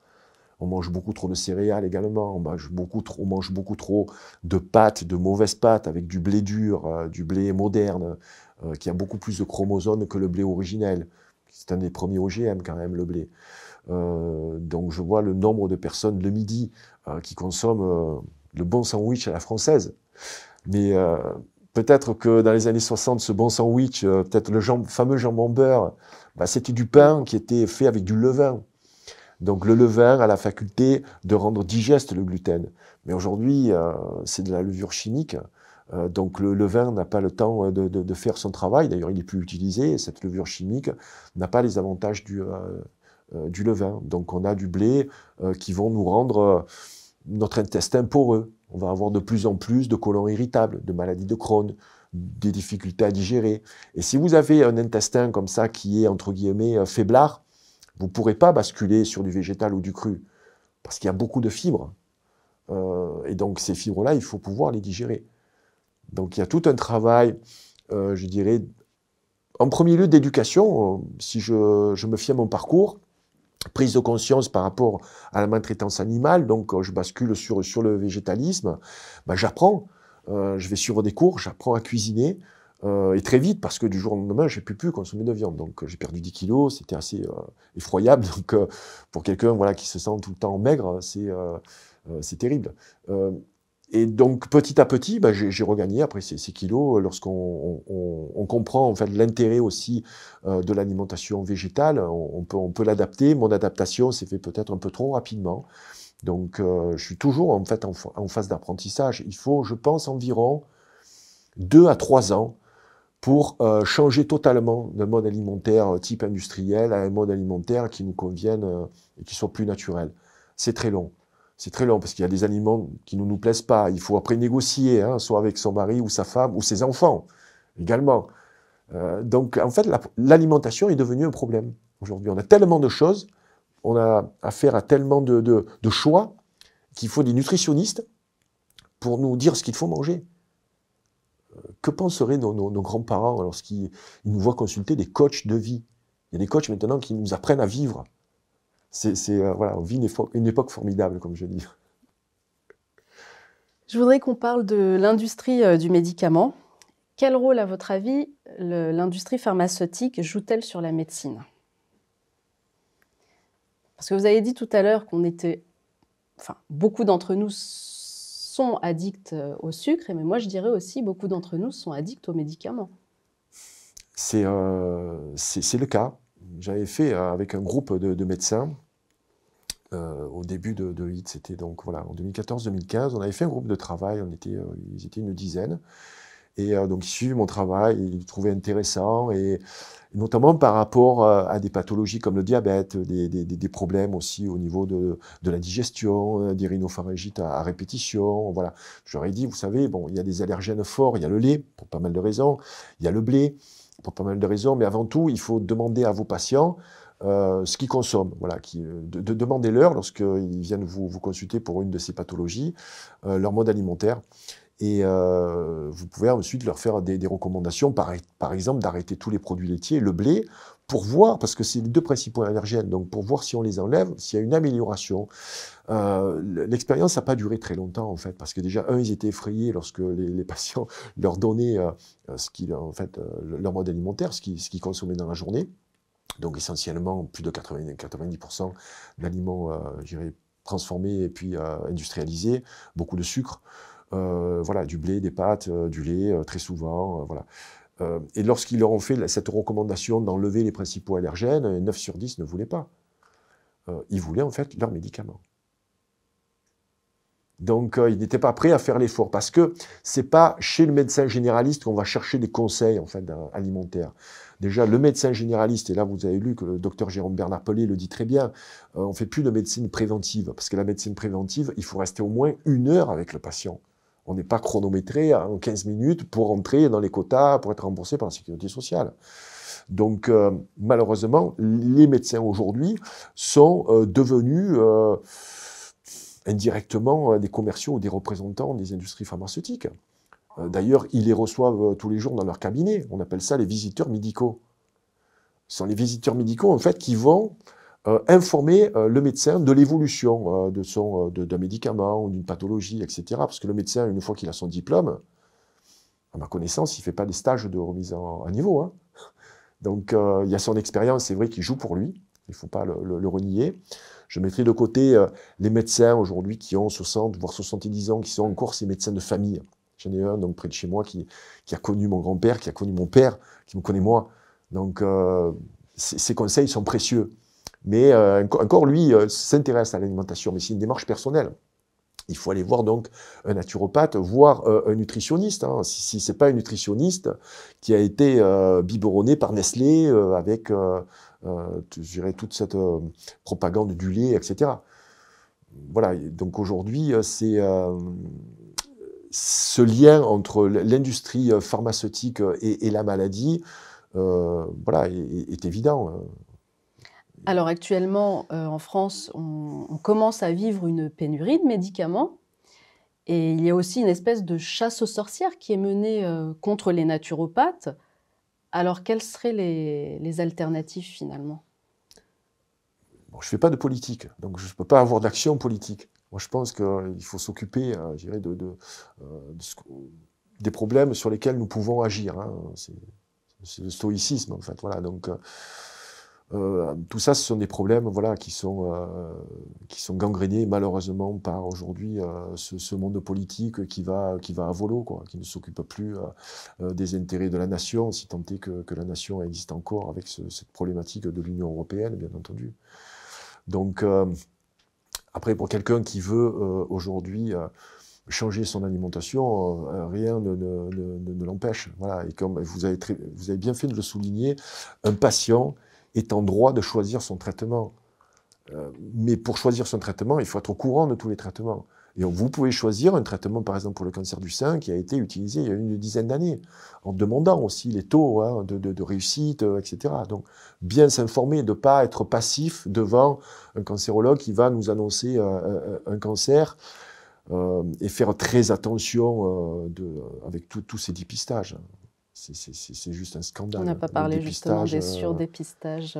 On mange beaucoup trop de céréales également, on mange beaucoup trop de pâtes, de mauvaises pâtes, avec du blé dur, du blé moderne, qui a beaucoup plus de chromosomes que le blé originel. C'est un des premiers OGM quand même, le blé. Donc je vois le nombre de personnes le midi qui consomment le bon sandwich à la française. Mais peut-être que dans les années 60, ce bon sandwich, peut-être le fameux jambon beurre, bah, c'était du pain qui était fait avec du levain. Donc le levain a la faculté de rendre digeste le gluten. Mais aujourd'hui, c'est de la levure chimique. Donc le levain n'a pas le temps de faire son travail. D'ailleurs, il n'est plus utilisé. Cette levure chimique n'a pas les avantages du levain. Donc on a du blé qui vont nous rendre notre intestin poreux. On va avoir de plus en plus de côlons irritables, de maladies de Crohn, des difficultés à digérer. Et si vous avez un intestin comme ça qui est, entre guillemets, faiblard, vous ne pourrez pas basculer sur du végétal ou du cru, parce qu'il y a beaucoup de fibres. Et donc ces fibres-là, il faut pouvoir les digérer. Donc il y a tout un travail, je dirais, en premier lieu d'éducation, si je me fie à mon parcours, prise de conscience par rapport à la maltraitance animale, donc je bascule sur le végétalisme, ben, j'apprends, je vais suivre des cours, j'apprends à cuisiner, et très vite, parce que du jour au lendemain, je ne peux plus consommer de viande. Donc j'ai perdu 10 kilos, c'était assez effroyable. Donc pour quelqu'un voilà, qui se sent tout le temps maigre, c'est terrible. Et donc petit à petit, ben, j'ai regagné après ces kilos lorsqu'on comprend en fait, l'intérêt aussi de l'alimentation végétale. On peut l'adapter. Mon adaptation s'est fait peut-être un peu trop rapidement. Donc je suis toujours en fait en phase d'apprentissage. Il faut, je pense, environ 2 à 3 ans pour changer totalement d'un mode alimentaire type industriel à un mode alimentaire qui nous convienne et qui soit plus naturel. C'est très long. C'est très long parce qu'il y a des aliments qui ne nous plaisent pas. Il faut après négocier, hein, soit avec son mari ou sa femme ou ses enfants également. Donc en fait, l'alimentation est devenue un problème aujourd'hui. On a tellement de choses, on a affaire à tellement de choix qu'il faut des nutritionnistes pour nous dire ce qu'il faut manger. Que penseraient nos grands-parents lorsqu'ils nous voient consulter des coachs de vie? Il y a des coachs maintenant qui nous apprennent à vivre. Voilà, on vit une époque formidable, comme je dis. Je voudrais qu'on parle de l'industrie du médicament. Quel rôle, à votre avis, l'industrie pharmaceutique joue-t-elle sur la médecine? Parce que vous avez dit tout à l'heure qu'on était... Enfin, beaucoup d'entre nous sont addicts au sucre, mais moi je dirais aussi beaucoup d'entre nous sont addicts aux médicaments. C'est le cas. J'avais fait avec un groupe de médecins au début de HIT, c'était donc voilà, en 2014-2015, on avait fait un groupe de travail, ils étaient une dizaine, et donc ils suivaient mon travail, ils le trouvaient intéressant, et notamment par rapport à des pathologies comme le diabète, des problèmes aussi au niveau de la digestion, des rhinopharyngites à répétition. Voilà. Je leur ai dit, vous savez, bon, il y a des allergènes forts, il y a le lait, pour pas mal de raisons, il y a le blé, pour pas mal de raisons, mais avant tout, il faut demander à vos patients ce qu'ils consomment. Voilà, demandez-leur, lorsqu'ils viennent vous consulter pour une de ces pathologies, leur mode alimentaire. Et vous pouvez ensuite leur faire des recommandations, par exemple d'arrêter tous les produits laitiers, le blé, pour voir, parce que c'est les deux principaux allergènes, donc pour voir si on les enlève, s'il y a une amélioration. L'expérience n'a pas duré très longtemps, en fait, parce que déjà, ils étaient effrayés lorsque les patients leur donnaient leur mode alimentaire, ce qu'ils consommaient dans la journée. Donc essentiellement, plus de 90% d'aliments, transformés et puis industrialisés, beaucoup de sucre. voilà, du blé, des pâtes, du lait, très souvent, voilà. Et lorsqu'ils leur ont fait cette recommandation d'enlever les principaux allergènes, 9 sur 10 ne voulaient pas. Ils voulaient en fait leurs médicaments. Donc, ils n'étaient pas prêts à faire l'effort parce que c'est pas chez le médecin généraliste qu'on va chercher des conseils en fait alimentaires. Déjà, le médecin généraliste, et là vous avez lu que le docteur Jérôme Bernard Pelé le dit très bien, on fait plus de médecine préventive parce que la médecine préventive, il faut rester au moins 1 heure avec le patient. On n'est pas chronométré en 15 minutes pour entrer dans les quotas, pour être remboursé par la sécurité sociale. Donc, malheureusement, les médecins aujourd'hui sont devenus indirectement des commerciaux ou des représentants des industries pharmaceutiques. D'ailleurs, ils les reçoivent tous les jours dans leur cabinet. On appelle ça les visiteurs médicaux. Ce sont les visiteurs médicaux, en fait, qui vont informer le médecin de l'évolution d'un médicament ou d'une pathologie, etc. Parce que le médecin, une fois qu'il a son diplôme, à ma connaissance, il ne fait pas des stages de remise à niveau. Hein. Donc, il y a son expérience, c'est vrai, qui joue pour lui. Il ne faut pas le renier. Je mettrai de côté les médecins aujourd'hui qui ont 60, voire 70 ans, qui sont encore ces médecins de famille. J'en ai un donc, près de chez moi qui a connu mon grand-père, qui a connu mon père, qui me connaît moi. Donc, ces conseils sont précieux. Mais encore, lui, s'intéresse à l'alimentation, mais c'est une démarche personnelle. Il faut aller voir donc un naturopathe, voire un nutritionniste. Hein. Si ce n'est pas un nutritionniste qui a été biberonné par Nestlé avec je dirais, toute cette propagande du lait, etc. Voilà, donc aujourd'hui, c'est ce lien entre l'industrie pharmaceutique et la maladie voilà, est évident. Alors actuellement, en France, on commence à vivre une pénurie de médicaments et il y a aussi une espèce de chasse aux sorcières qui est menée contre les naturopathes. Alors quelles seraient les alternatives finalement? Bon, je ne fais pas de politique, donc je ne peux pas avoir d'action politique. Moi, je pense qu'il faut s'occuper, je dirais, des problèmes sur lesquels nous pouvons agir. Hein. C'est le stoïcisme, en fait. Voilà, donc, tout ça, ce sont des problèmes voilà, qui sont gangrénés malheureusement par aujourd'hui ce monde politique qui va à volo, quoi, qui ne s'occupe plus des intérêts de la nation, si tant est que la nation existe encore avec cette problématique de l'Union européenne, bien entendu. Donc, après, pour quelqu'un qui veut aujourd'hui changer son alimentation, rien ne l'empêche. Voilà. Et comme vous avez bien fait de le souligner, un patient est en droit de choisir son traitement. Mais pour choisir son traitement, il faut être au courant de tous les traitements. Et vous pouvez choisir un traitement, par exemple, pour le cancer du sein, qui a été utilisé il y a une dizaine d'années, en demandant aussi les taux hein, de réussite, etc. Donc, bien s'informer, de ne pas être passif devant un cancérologue qui va nous annoncer un cancer et faire très attention avec tous ces dépistages. C'est juste un scandale. On n'a pas parlé justement des surdépistages.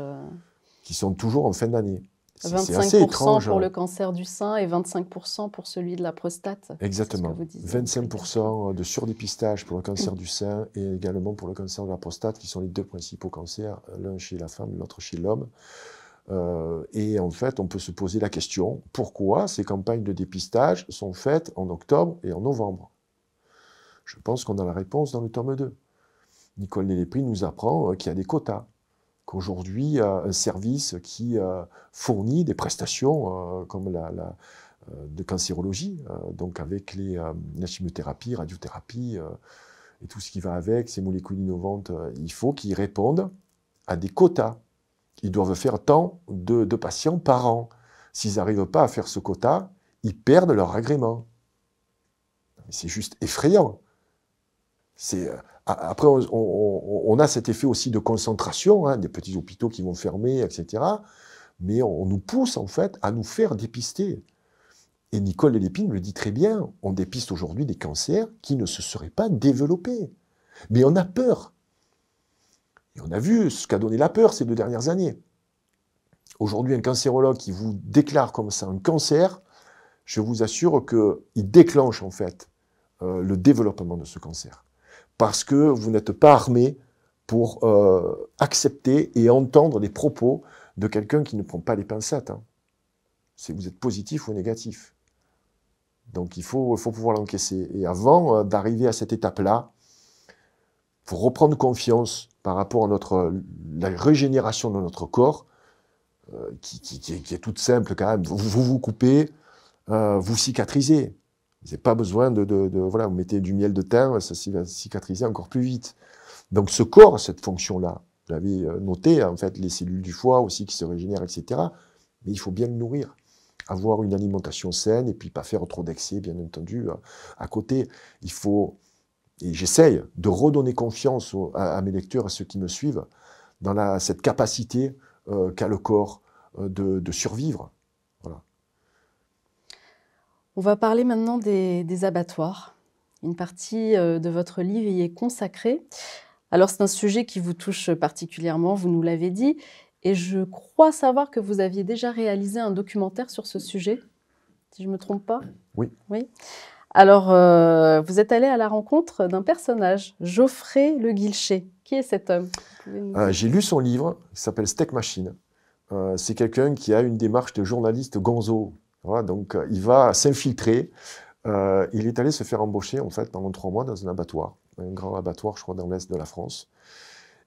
Qui sont toujours en fin d'année. 25% pour le cancer du sein et 25% pour celui de la prostate. Exactement. 25% de surdépistage pour le cancer du sein et également pour le cancer de la prostate, qui sont les deux principaux cancers, l'un chez la femme, l'autre chez l'homme. Et en fait, on peut se poser la question, pourquoi ces campagnes de dépistage sont faites en octobre et en novembre? Je pense qu'on a la réponse dans le tome 2. Nicole Lépine nous apprend qu'il y a des quotas. Qu'aujourd'hui, un service qui fournit des prestations comme de cancérologie, donc avec la chimiothérapie, radiothérapie et tout ce qui va avec, ces molécules innovantes, il faut qu'ils répondent à des quotas. Ils doivent faire tant de patients par an. S'ils n'arrivent pas à faire ce quota, ils perdent leur agrément. C'est juste effrayant. Après, on a cet effet aussi de concentration, hein, des petits hôpitaux qui vont fermer, etc. Mais on nous pousse, en fait, à nous faire dépister. Et Nicole Lépine le dit très bien, on dépiste aujourd'hui des cancers qui ne se seraient pas développés. Mais on a peur. Et on a vu ce qu'a donné la peur ces 2 dernières années. Aujourd'hui, un cancérologue qui vous déclare comme ça un cancer, je vous assure qu'il déclenche, en fait, le développement de ce cancer. Parce que vous n'êtes pas armé pour accepter et entendre les propos de quelqu'un qui ne prend pas les pincettes. Hein. Vous êtes positif ou négatif. Donc il faut pouvoir l'encaisser. Et avant d'arriver à cette étape-là, il faut reprendre confiance par rapport à la régénération de notre corps, qui est toute simple quand même. Vous coupez, vous cicatrisez. Vous n'avez pas besoin voilà, vous mettez du miel de thym, ça va cicatriser encore plus vite. Donc ce corps a cette fonction-là. Vous l'avez noté, en fait, les cellules du foie aussi qui se régénèrent, etc. Mais il faut bien le nourrir. Avoir une alimentation saine et puis pas faire trop d'excès, bien entendu. À côté, il faut, et j'essaye de redonner confiance à mes lecteurs, à ceux qui me suivent, dans cette capacité qu'a le corps de survivre. Voilà. On va parler maintenant des abattoirs. Une partie de votre livre y est consacrée. Alors, c'est un sujet qui vous touche particulièrement, vous nous l'avez dit, et je crois savoir que vous aviez déjà réalisé un documentaire sur ce sujet, si je ne me trompe pas. Oui. Oui. Alors, vous êtes allé à la rencontre d'un personnage, Geoffrey Le Guilcher. Qui est cet homme? J'ai lu son livre, il s'appelle Steak Machine. C'est quelqu'un qui a une démarche de journaliste gonzo. Voilà, donc, il va s'infiltrer. Il est allé se faire embaucher, en fait, pendant 3 mois dans un abattoir, un grand abattoir, je crois, dans l'est de la France.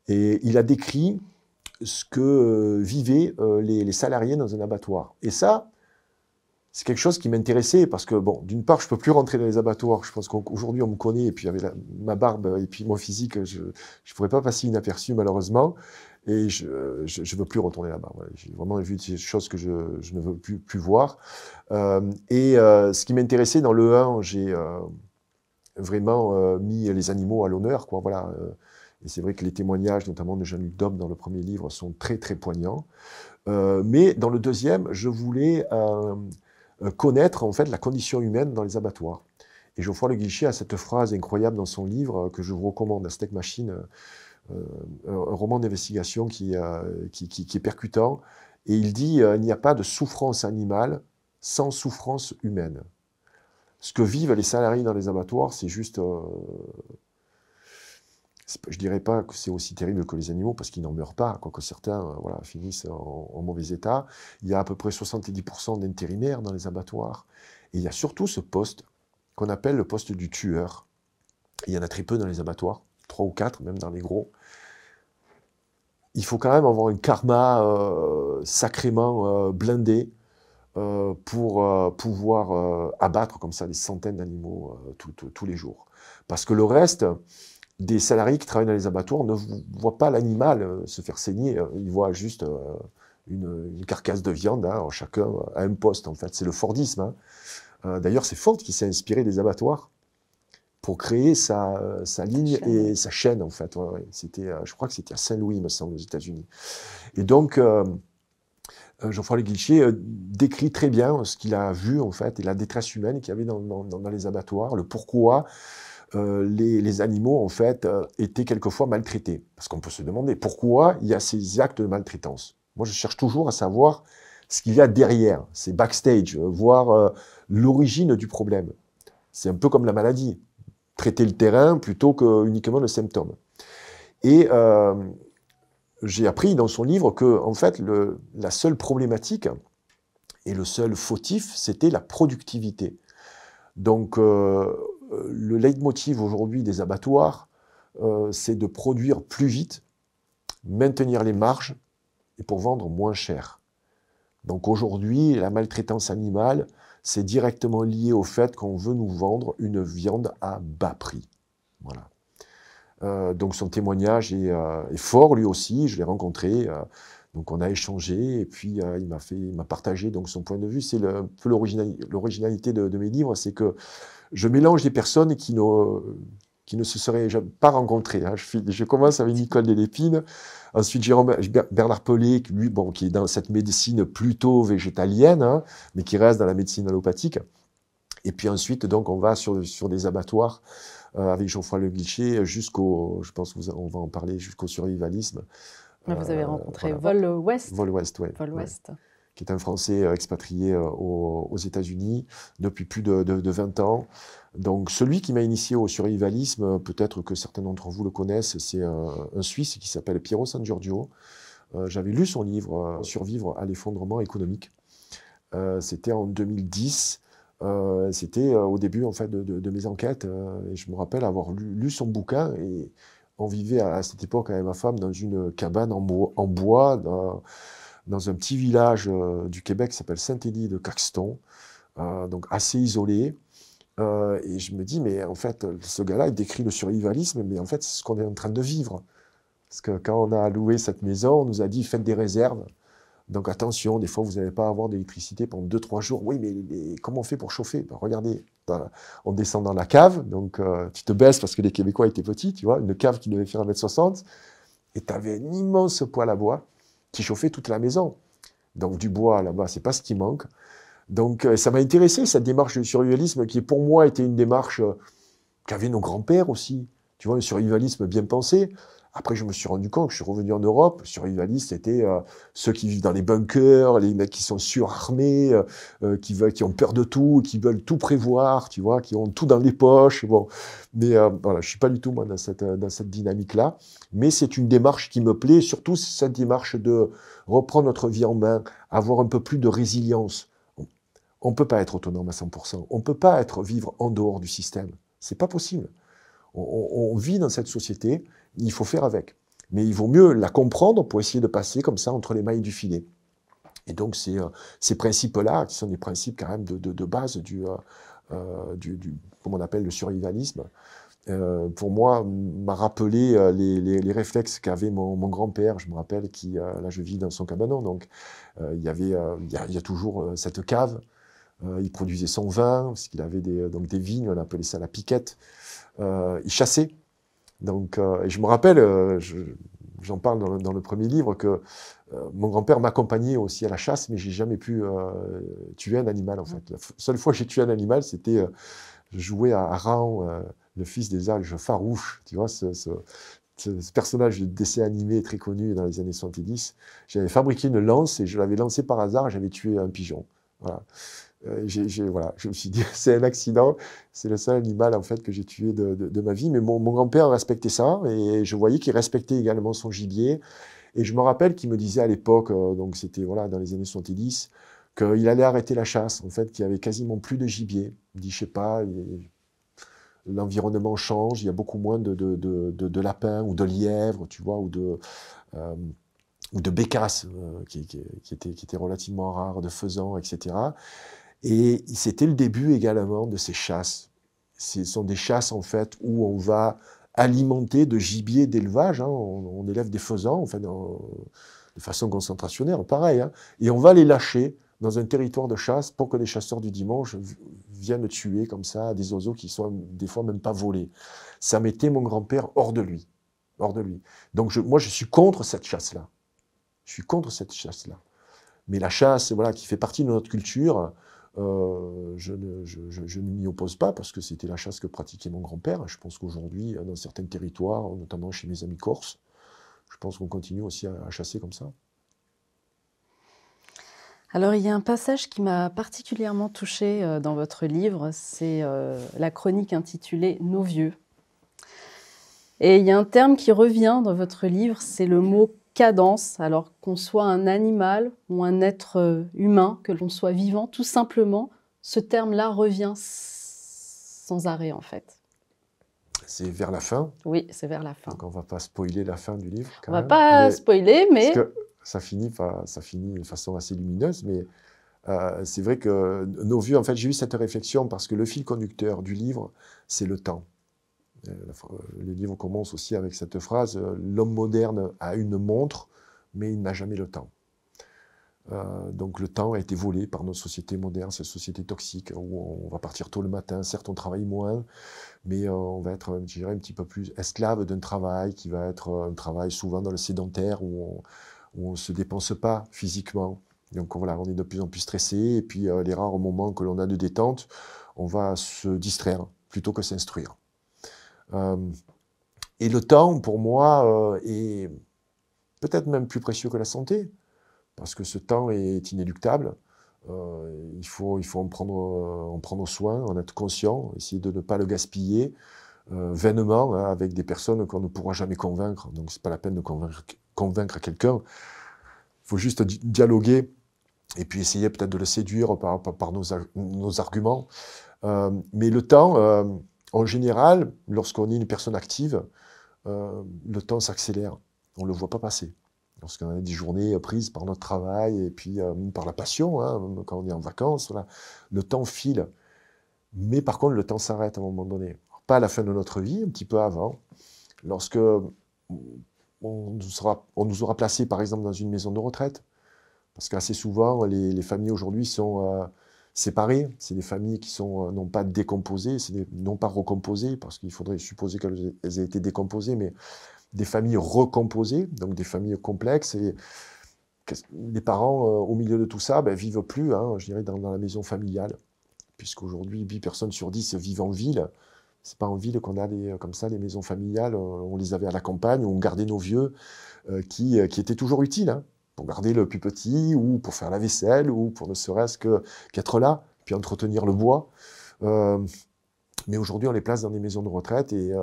Et il a décrit ce que vivaient les salariés dans un abattoir. Et ça, c'est quelque chose qui m'intéressait parce que, bon, d'une part, je ne peux plus rentrer dans les abattoirs. Je pense qu'aujourd'hui, on me connaît, et puis avec ma barbe et puis mon physique, je ne pourrais pas passer inaperçu, malheureusement. Et je ne veux plus retourner là-bas. Voilà. J'ai vraiment vu des choses que je ne veux plus voir. Ce qui m'intéressait dans le 1, j'ai vraiment mis les animaux à l'honneur, quoi. Voilà. Et c'est vrai que les témoignages, notamment de Jean-Luc Dom dans le premier livre, sont très, très poignants. Mais dans le deuxième, je voulais connaître en fait la condition humaine dans les abattoirs. Et Geoffroy Le Guilcher a cette phrase incroyable dans son livre que je vous recommande, Steak Machine, un roman d'investigation qui est percutant. Et il dit il n'y a pas de souffrance animale sans souffrance humaine. Ce que vivent les salariés dans les abattoirs, c'est juste... je ne dirais pas que c'est aussi terrible que les animaux, parce qu'ils n'en meurent pas, quoique certains voilà, finissent en mauvais état. Il y a à peu près 70% d'intérimaires dans les abattoirs. Et il y a surtout ce poste qu'on appelle le poste du tueur. Il y en a très peu dans les abattoirs, 3 ou 4, même dans les gros. Il faut quand même avoir un karma sacrément blindé pour pouvoir abattre comme ça des centaines d'animaux tous les jours. Parce que le reste... des salariés qui travaillent dans les abattoirs ne voient pas l'animal se faire saigner, ils voient juste une carcasse de viande, hein, chacun à un poste, en fait. C'est le Fordisme. Hein. D'ailleurs, c'est Ford qui s'est inspiré des abattoirs pour créer sa ligne et sa chaîne, en fait. Ouais. Je crois que c'était à Saint-Louis, il me semble, aux États-Unis. Et donc, Geoffroy Le Guilcher décrit très bien ce qu'il a vu, en fait, et la détresse humaine qu'il y avait dans les abattoirs, le pourquoi les animaux, en fait, étaient quelquefois maltraités. Parce qu'on peut se demander pourquoi il y a ces actes de maltraitance. Moi, je cherche toujours à savoir ce qu'il y a derrière, ces backstage, voir l'origine du problème. C'est un peu comme la maladie. Traiter le terrain plutôt que uniquement le symptôme. Et j'ai appris dans son livre que, en fait, la seule problématique et le seul fautif, c'était la productivité. Donc, le leitmotiv aujourd'hui des abattoirs, c'est de produire plus vite, maintenir les marges et pour vendre moins cher. Donc aujourd'hui, la maltraitance animale, c'est directement lié au fait qu'on veut nous vendre une viande à bas prix. Voilà. Donc son témoignage est fort, lui aussi, je l'ai rencontré, donc on a échangé, et puis il m'a partagé donc, son point de vue. C'est un peu l'originalité de mes livres, c'est que je mélange des personnes qui ne se seraient pas rencontrées. Hein. Je commence avec Nicole Delépine, ensuite Bernard Pelé, lui, bon, qui est dans cette médecine plutôt végétalienne, hein, mais qui reste dans la médecine allopathique. Et puis ensuite, donc, on va sur des abattoirs avec Geoffroy Le Guilcher jusqu'au, je pense qu'on va en parler, jusqu'au survivalisme. Vous avez rencontré voilà. Vol Ouest. Vol Ouest, oui. Vol Ouest. Ouais. Qui est un Français expatrié aux États-Unis depuis plus de 20 ans. Donc, celui qui m'a initié au survivalisme, peut-être que certains d'entre vous le connaissent, c'est un Suisse qui s'appelle Piero San Giorgio. J'avais lu son livre « Survivre à l'effondrement économique ». C'était en 2010. C'était au début en fait de mes enquêtes. Et je me rappelle avoir lu son bouquin. Et on vivait à cette époque avec ma femme dans une cabane en bois dans un petit village du Québec qui s'appelle Saint-Élie de Caxton, donc assez isolé. Et je me dis, mais en fait, ce gars-là, il décrit le survivalisme, mais en fait, c'est ce qu'on est en train de vivre. Parce que quand on a loué cette maison, on nous a dit, faites des réserves. Donc attention, des fois, vous n'allez pas avoir d'électricité pendant 2-3 jours. Oui, mais comment on fait pour chauffer? Ben, regardez, on descend dans la cave, donc tu te baisses parce que les Québécois étaient petits, tu vois, une cave qui devait faire 1,60 m, et tu avais un immense poêle à bois qui chauffait toute la maison. Donc du bois, là-bas, c'est pas ce qui manque. Donc ça m'a intéressé, cette démarche du survivalisme, qui pour moi était une démarche qu'avaient nos grands-pères aussi. Tu vois, un survivalisme bien pensé. Après, je me suis rendu compte que je suis revenu en Europe. Survivalistes, c'était ceux qui vivent dans les bunkers, les mecs qui sont surarmés, qui ont peur de tout, qui veulent tout prévoir, tu vois, qui ont tout dans les poches. Bon, mais voilà, je suis pas du tout moi dans cette dynamique-là. Mais c'est une démarche qui me plaît, surtout cette démarche de reprendre notre vie en main, avoir un peu plus de résilience. On ne peut pas être autonome à 100%. On ne peut pas vivre en dehors du système. C'est pas possible. On vit dans cette société, il faut faire avec. Mais il vaut mieux la comprendre pour essayer de passer comme ça entre les mailles du filet. Et donc ces principes-là, qui sont des principes quand même de base comme on appelle le survivalisme, pour moi, m'a rappelé les réflexes qu'avait mon grand-père. Je me rappelle là je vis dans son cabanon, donc il y a toujours cette cave. Il produisait son vin, parce qu'il avait donc des vignes, on appelait ça la piquette. Il chassait. Donc, et je me rappelle, j'en parle dans le premier livre, que mon grand-père m'accompagnait aussi à la chasse, mais j'ai jamais pu tuer un animal, en fait. La seule fois que j'ai tué un animal, c'était je jouais à Ran, le fils des alges farouches, tu vois, ce personnage de dessin animé très connu dans les années 70. J'avais fabriqué une lance et je l'avais lancée par hasard, j'avais tué un pigeon. Voilà. Voilà, je me suis dit, c'est un accident, c'est le seul animal en fait que j'ai tué de ma vie, mais mon grand-père respectait ça, et je voyais qu'il respectait également son gibier, et je me rappelle qu'il me disait à l'époque, donc c'était voilà, dans les années 70, qu'il allait arrêter la chasse, en fait, qu'il y avait quasiment plus de gibier. Il dit, je sais pas, l'environnement change, il y a beaucoup moins de lapins ou de lièvres, tu vois, ou de bécasses, qui étaient relativement rares, de faisans, etc. Et c'était le début également de ces chasses. Ce sont des chasses, en fait, où on va alimenter de gibier d'élevage. Hein. On élève des faisans, en fait, de façon concentrationnaire, pareil. Hein. Et on va les lâcher dans un territoire de chasse pour que les chasseurs du dimanche viennent tuer comme ça des oiseaux qui sont des fois même pas volés. Ça mettait mon grand-père hors de lui. Hors de lui. Donc moi, je suis contre cette chasse-là. Je suis contre cette chasse-là. Mais la chasse, voilà, qui fait partie de notre culture, je ne m'y oppose pas parce que c'était la chasse que pratiquait mon grand-père. Je pense qu'aujourd'hui, dans certains territoires, notamment chez mes amis corses, je pense qu'on continue aussi à chasser comme ça. Alors, il y a un passage qui m'a particulièrement touchée dans votre livre, c'est la chronique intitulée « Nos vieux ». Et il y a un terme qui revient dans votre livre, c'est le mot « cadence ». Alors qu'on soit un animal ou un être humain, que l'on soit vivant, tout simplement, ce terme-là revient sans arrêt en fait. C'est vers la fin. Oui, c'est vers la fin. Donc on ne va pas spoiler la fin du livre. On ne va pas spoiler, mais... Parce que ça finit de façon assez lumineuse, mais c'est vrai que nos vieux, en fait, j'ai eu cette réflexion parce que le fil conducteur du livre, c'est le temps. Le livre commence aussi avec cette phrase « L'homme moderne a une montre, mais il n'a jamais le temps ». Donc le temps a été volé par notre société moderne, cette société toxique, où on va partir tôt le matin, certes on travaille moins, mais on va être, je dirais, un petit peu plus esclave d'un travail qui va être un travail souvent dans le sédentaire, où on ne se dépense pas physiquement. Donc voilà, on est de plus en plus stressé, et puis les rares moments que l'on a de détente, on va se distraire plutôt que s'instruire. Et le temps, pour moi, est peut-être même plus précieux que la santé, parce que ce temps est inéluctable. Il faut en prendre soin, en être conscient, essayer de ne pas le gaspiller vainement, hein, avec des personnes qu'on ne pourra jamais convaincre. Donc, ce n'est pas la peine de convaincre quelqu'un. Il faut juste dialoguer et puis essayer peut-être de le séduire par nos arguments. Mais le temps, en général, lorsqu'on est une personne active, le temps s'accélère. On ne le voit pas passer. Lorsqu'on a des journées prises par notre travail et puis par la passion, hein, quand on est en vacances, voilà, le temps file. Mais par contre, le temps s'arrête à un moment donné. Pas à la fin de notre vie, un petit peu avant. Lorsque on nous aura placés, par exemple, dans une maison de retraite, parce qu'assez souvent, les familles aujourd'hui sont séparées. C'est des familles qui sont non pas décomposées, non pas recomposées, parce qu'il faudrait supposer qu'elles aient été décomposées, mais des familles recomposées, donc des familles complexes. Et les parents, au milieu de tout ça, vivent plus, hein, je dirais, dans la maison familiale, puisqu'aujourd'hui, 8 personnes sur 10 vivent en ville. C'est pas en ville qu'on a comme ça les maisons familiales. On les avait à la campagne, où on gardait nos vieux, qui étaient toujours utiles, hein, pour garder le plus petit, ou pour faire la vaisselle, ou pour ne serait-ce qu'être là, puis entretenir le bois. Mais aujourd'hui, on les place dans des maisons de retraite, et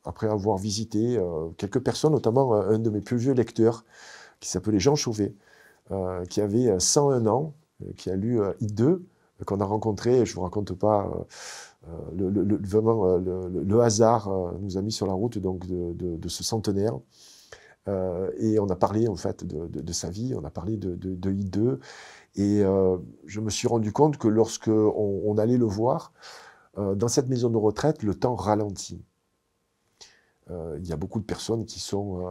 après avoir visité quelques personnes, notamment un de mes plus vieux lecteurs, qui s'appelait Jean Chauvet, qui avait 101 ans, qui a lu I2, qu'on a rencontré, je ne vous raconte pas, vraiment le hasard nous a mis sur la route donc, de ce centenaire. Et on a parlé en fait de sa vie, on a parlé de I2, et je me suis rendu compte que lorsque on allait le voir, dans cette maison de retraite, le temps ralentit. Il y a beaucoup de personnes qui sont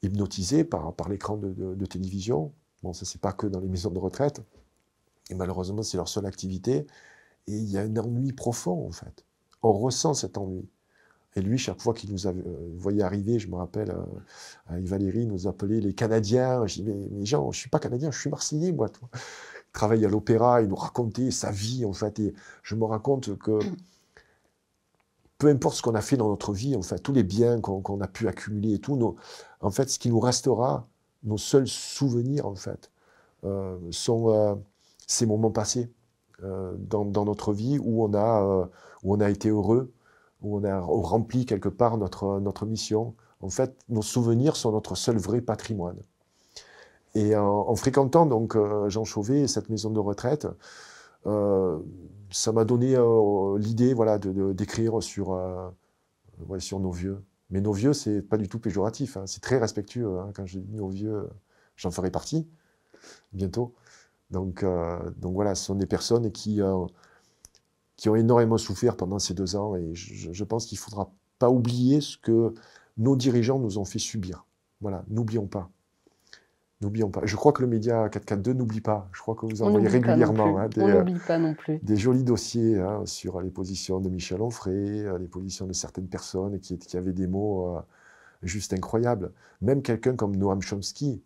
hypnotisées par l'écran de télévision. Bon, ça c'est pas que dans les maisons de retraite, et malheureusement c'est leur seule activité, et il y a un ennui profond en fait. On ressent cet ennui. Et lui, chaque fois qu'il nous voyait arriver, je me rappelle, avec Valérie, il nous appelait les Canadiens. Je dis, mais Jean, je ne suis pas Canadien, je suis Marseillais, moi. Il travaille à l'opéra, il nous racontait sa vie, en fait. Et je me rends compte que peu importe ce qu'on a fait dans notre vie, en fait, tous les biens qu'on a pu accumuler et tout, en fait, ce qui nous restera, nos seuls souvenirs, en fait, sont ces moments passés dans notre vie où on a été heureux, où on a rempli quelque part notre mission. En fait, nos souvenirs sont notre seul vrai patrimoine. Et en fréquentant donc Jean Chauvet et cette maison de retraite, ça m'a donné l'idée voilà, d'écrire sur nos vieux. Mais nos vieux, c'est pas du tout péjoratif, hein, c'est très respectueux. Hein, quand je dis nos vieux, j'en ferai partie bientôt. Donc voilà, ce sont des personnes qui ont énormément souffert pendant ces 2 ans, et je pense qu'il ne faudra pas oublier ce que nos dirigeants nous ont fait subir. Voilà, n'oublions pas. N'oublions pas. Je crois que le média 442 n'oublie pas. Je crois que vous envoyez régulièrement des jolis dossiers hein, sur les positions de Michel Onfray, les positions de certaines personnes qui avaient des mots juste incroyables. Même quelqu'un comme Noam Chomsky,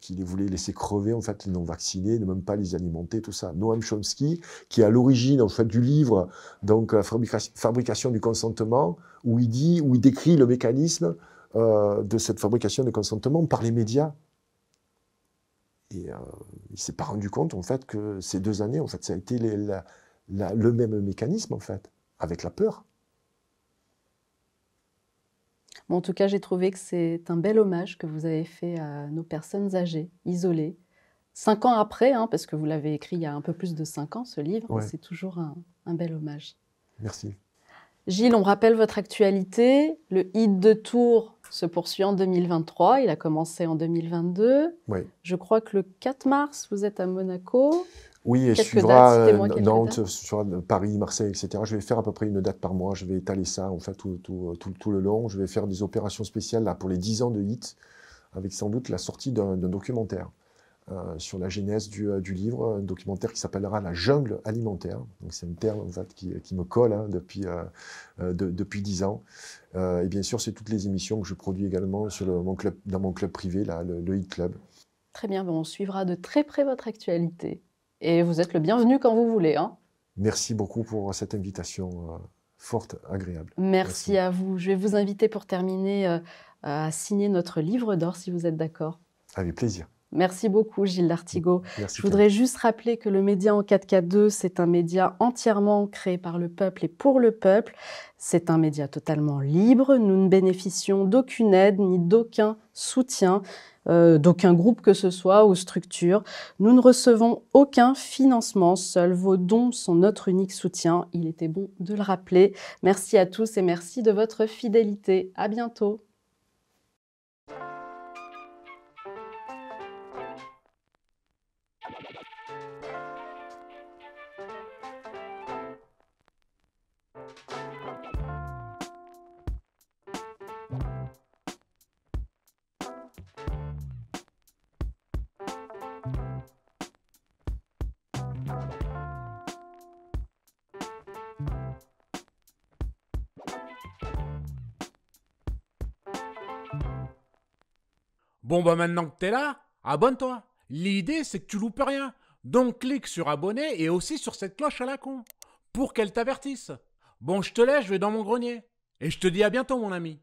qui les voulait laisser crever, en fait, les non-vaccinés, ne même pas les alimenter, tout ça. Noam Chomsky, qui est à l'origine, en fait, du livre, donc, la fabrication du consentement, où il décrit le mécanisme de cette fabrication du consentement par les médias. Et il ne s'est pas rendu compte, en fait, que ces 2 années, en fait, ça a été le même mécanisme, en fait, avec la peur. Bon, en tout cas, j'ai trouvé que c'est un bel hommage que vous avez fait à nos personnes âgées, isolées. 5 ans après, hein, parce que vous l'avez écrit il y a un peu plus de 5 ans, ce livre, ouais. C'est toujours un bel hommage. Merci. Gilles, on rappelle votre actualité. Le hit de Tours se poursuit en 2023. Il a commencé en 2022. Oui. Je crois que le 4 mars, vous êtes à Monaco. Oui, et suivra Nantes, sur Paris, Marseille, etc. Je vais faire à peu près une date par mois. Je vais étaler ça en fait, tout le long. Je vais faire des opérations spéciales là, pour les 10 ans de hit, avec sans doute la sortie d'un documentaire sur la genèse du livre, un documentaire qui s'appellera La jungle alimentaire. Donc c'est un terme en fait, qui me colle hein, depuis 10 ans. Et bien sûr, c'est toutes les émissions que je produis également dans mon club privé, là, le Hit Club. Très bien, bon, on suivra de très près votre actualité. Et vous êtes le bienvenu quand vous voulez. Hein. Merci beaucoup pour cette invitation forte, agréable. Merci à vous. Je vais vous inviter pour terminer à signer notre livre d'or si vous êtes d'accord. Avec plaisir. Merci beaucoup, Gilles Lartigot. Merci. Je voudrais juste rappeler que le Média en 4K2, c'est un média entièrement créé par le peuple et pour le peuple. C'est un média totalement libre. Nous ne bénéficions d'aucune aide ni d'aucun soutien, d'aucun groupe que ce soit ou structure. Nous ne recevons aucun financement. Seuls vos dons sont notre unique soutien. Il était bon de le rappeler. Merci à tous et merci de votre fidélité. À bientôt. Bon bah maintenant que t'es là, abonne-toi. L'idée c'est que tu loupes rien. Donc clique sur abonner et aussi sur cette cloche à la con pour qu'elle t'avertisse. Bon je te laisse, je vais dans mon grenier. Et je te dis à bientôt mon ami.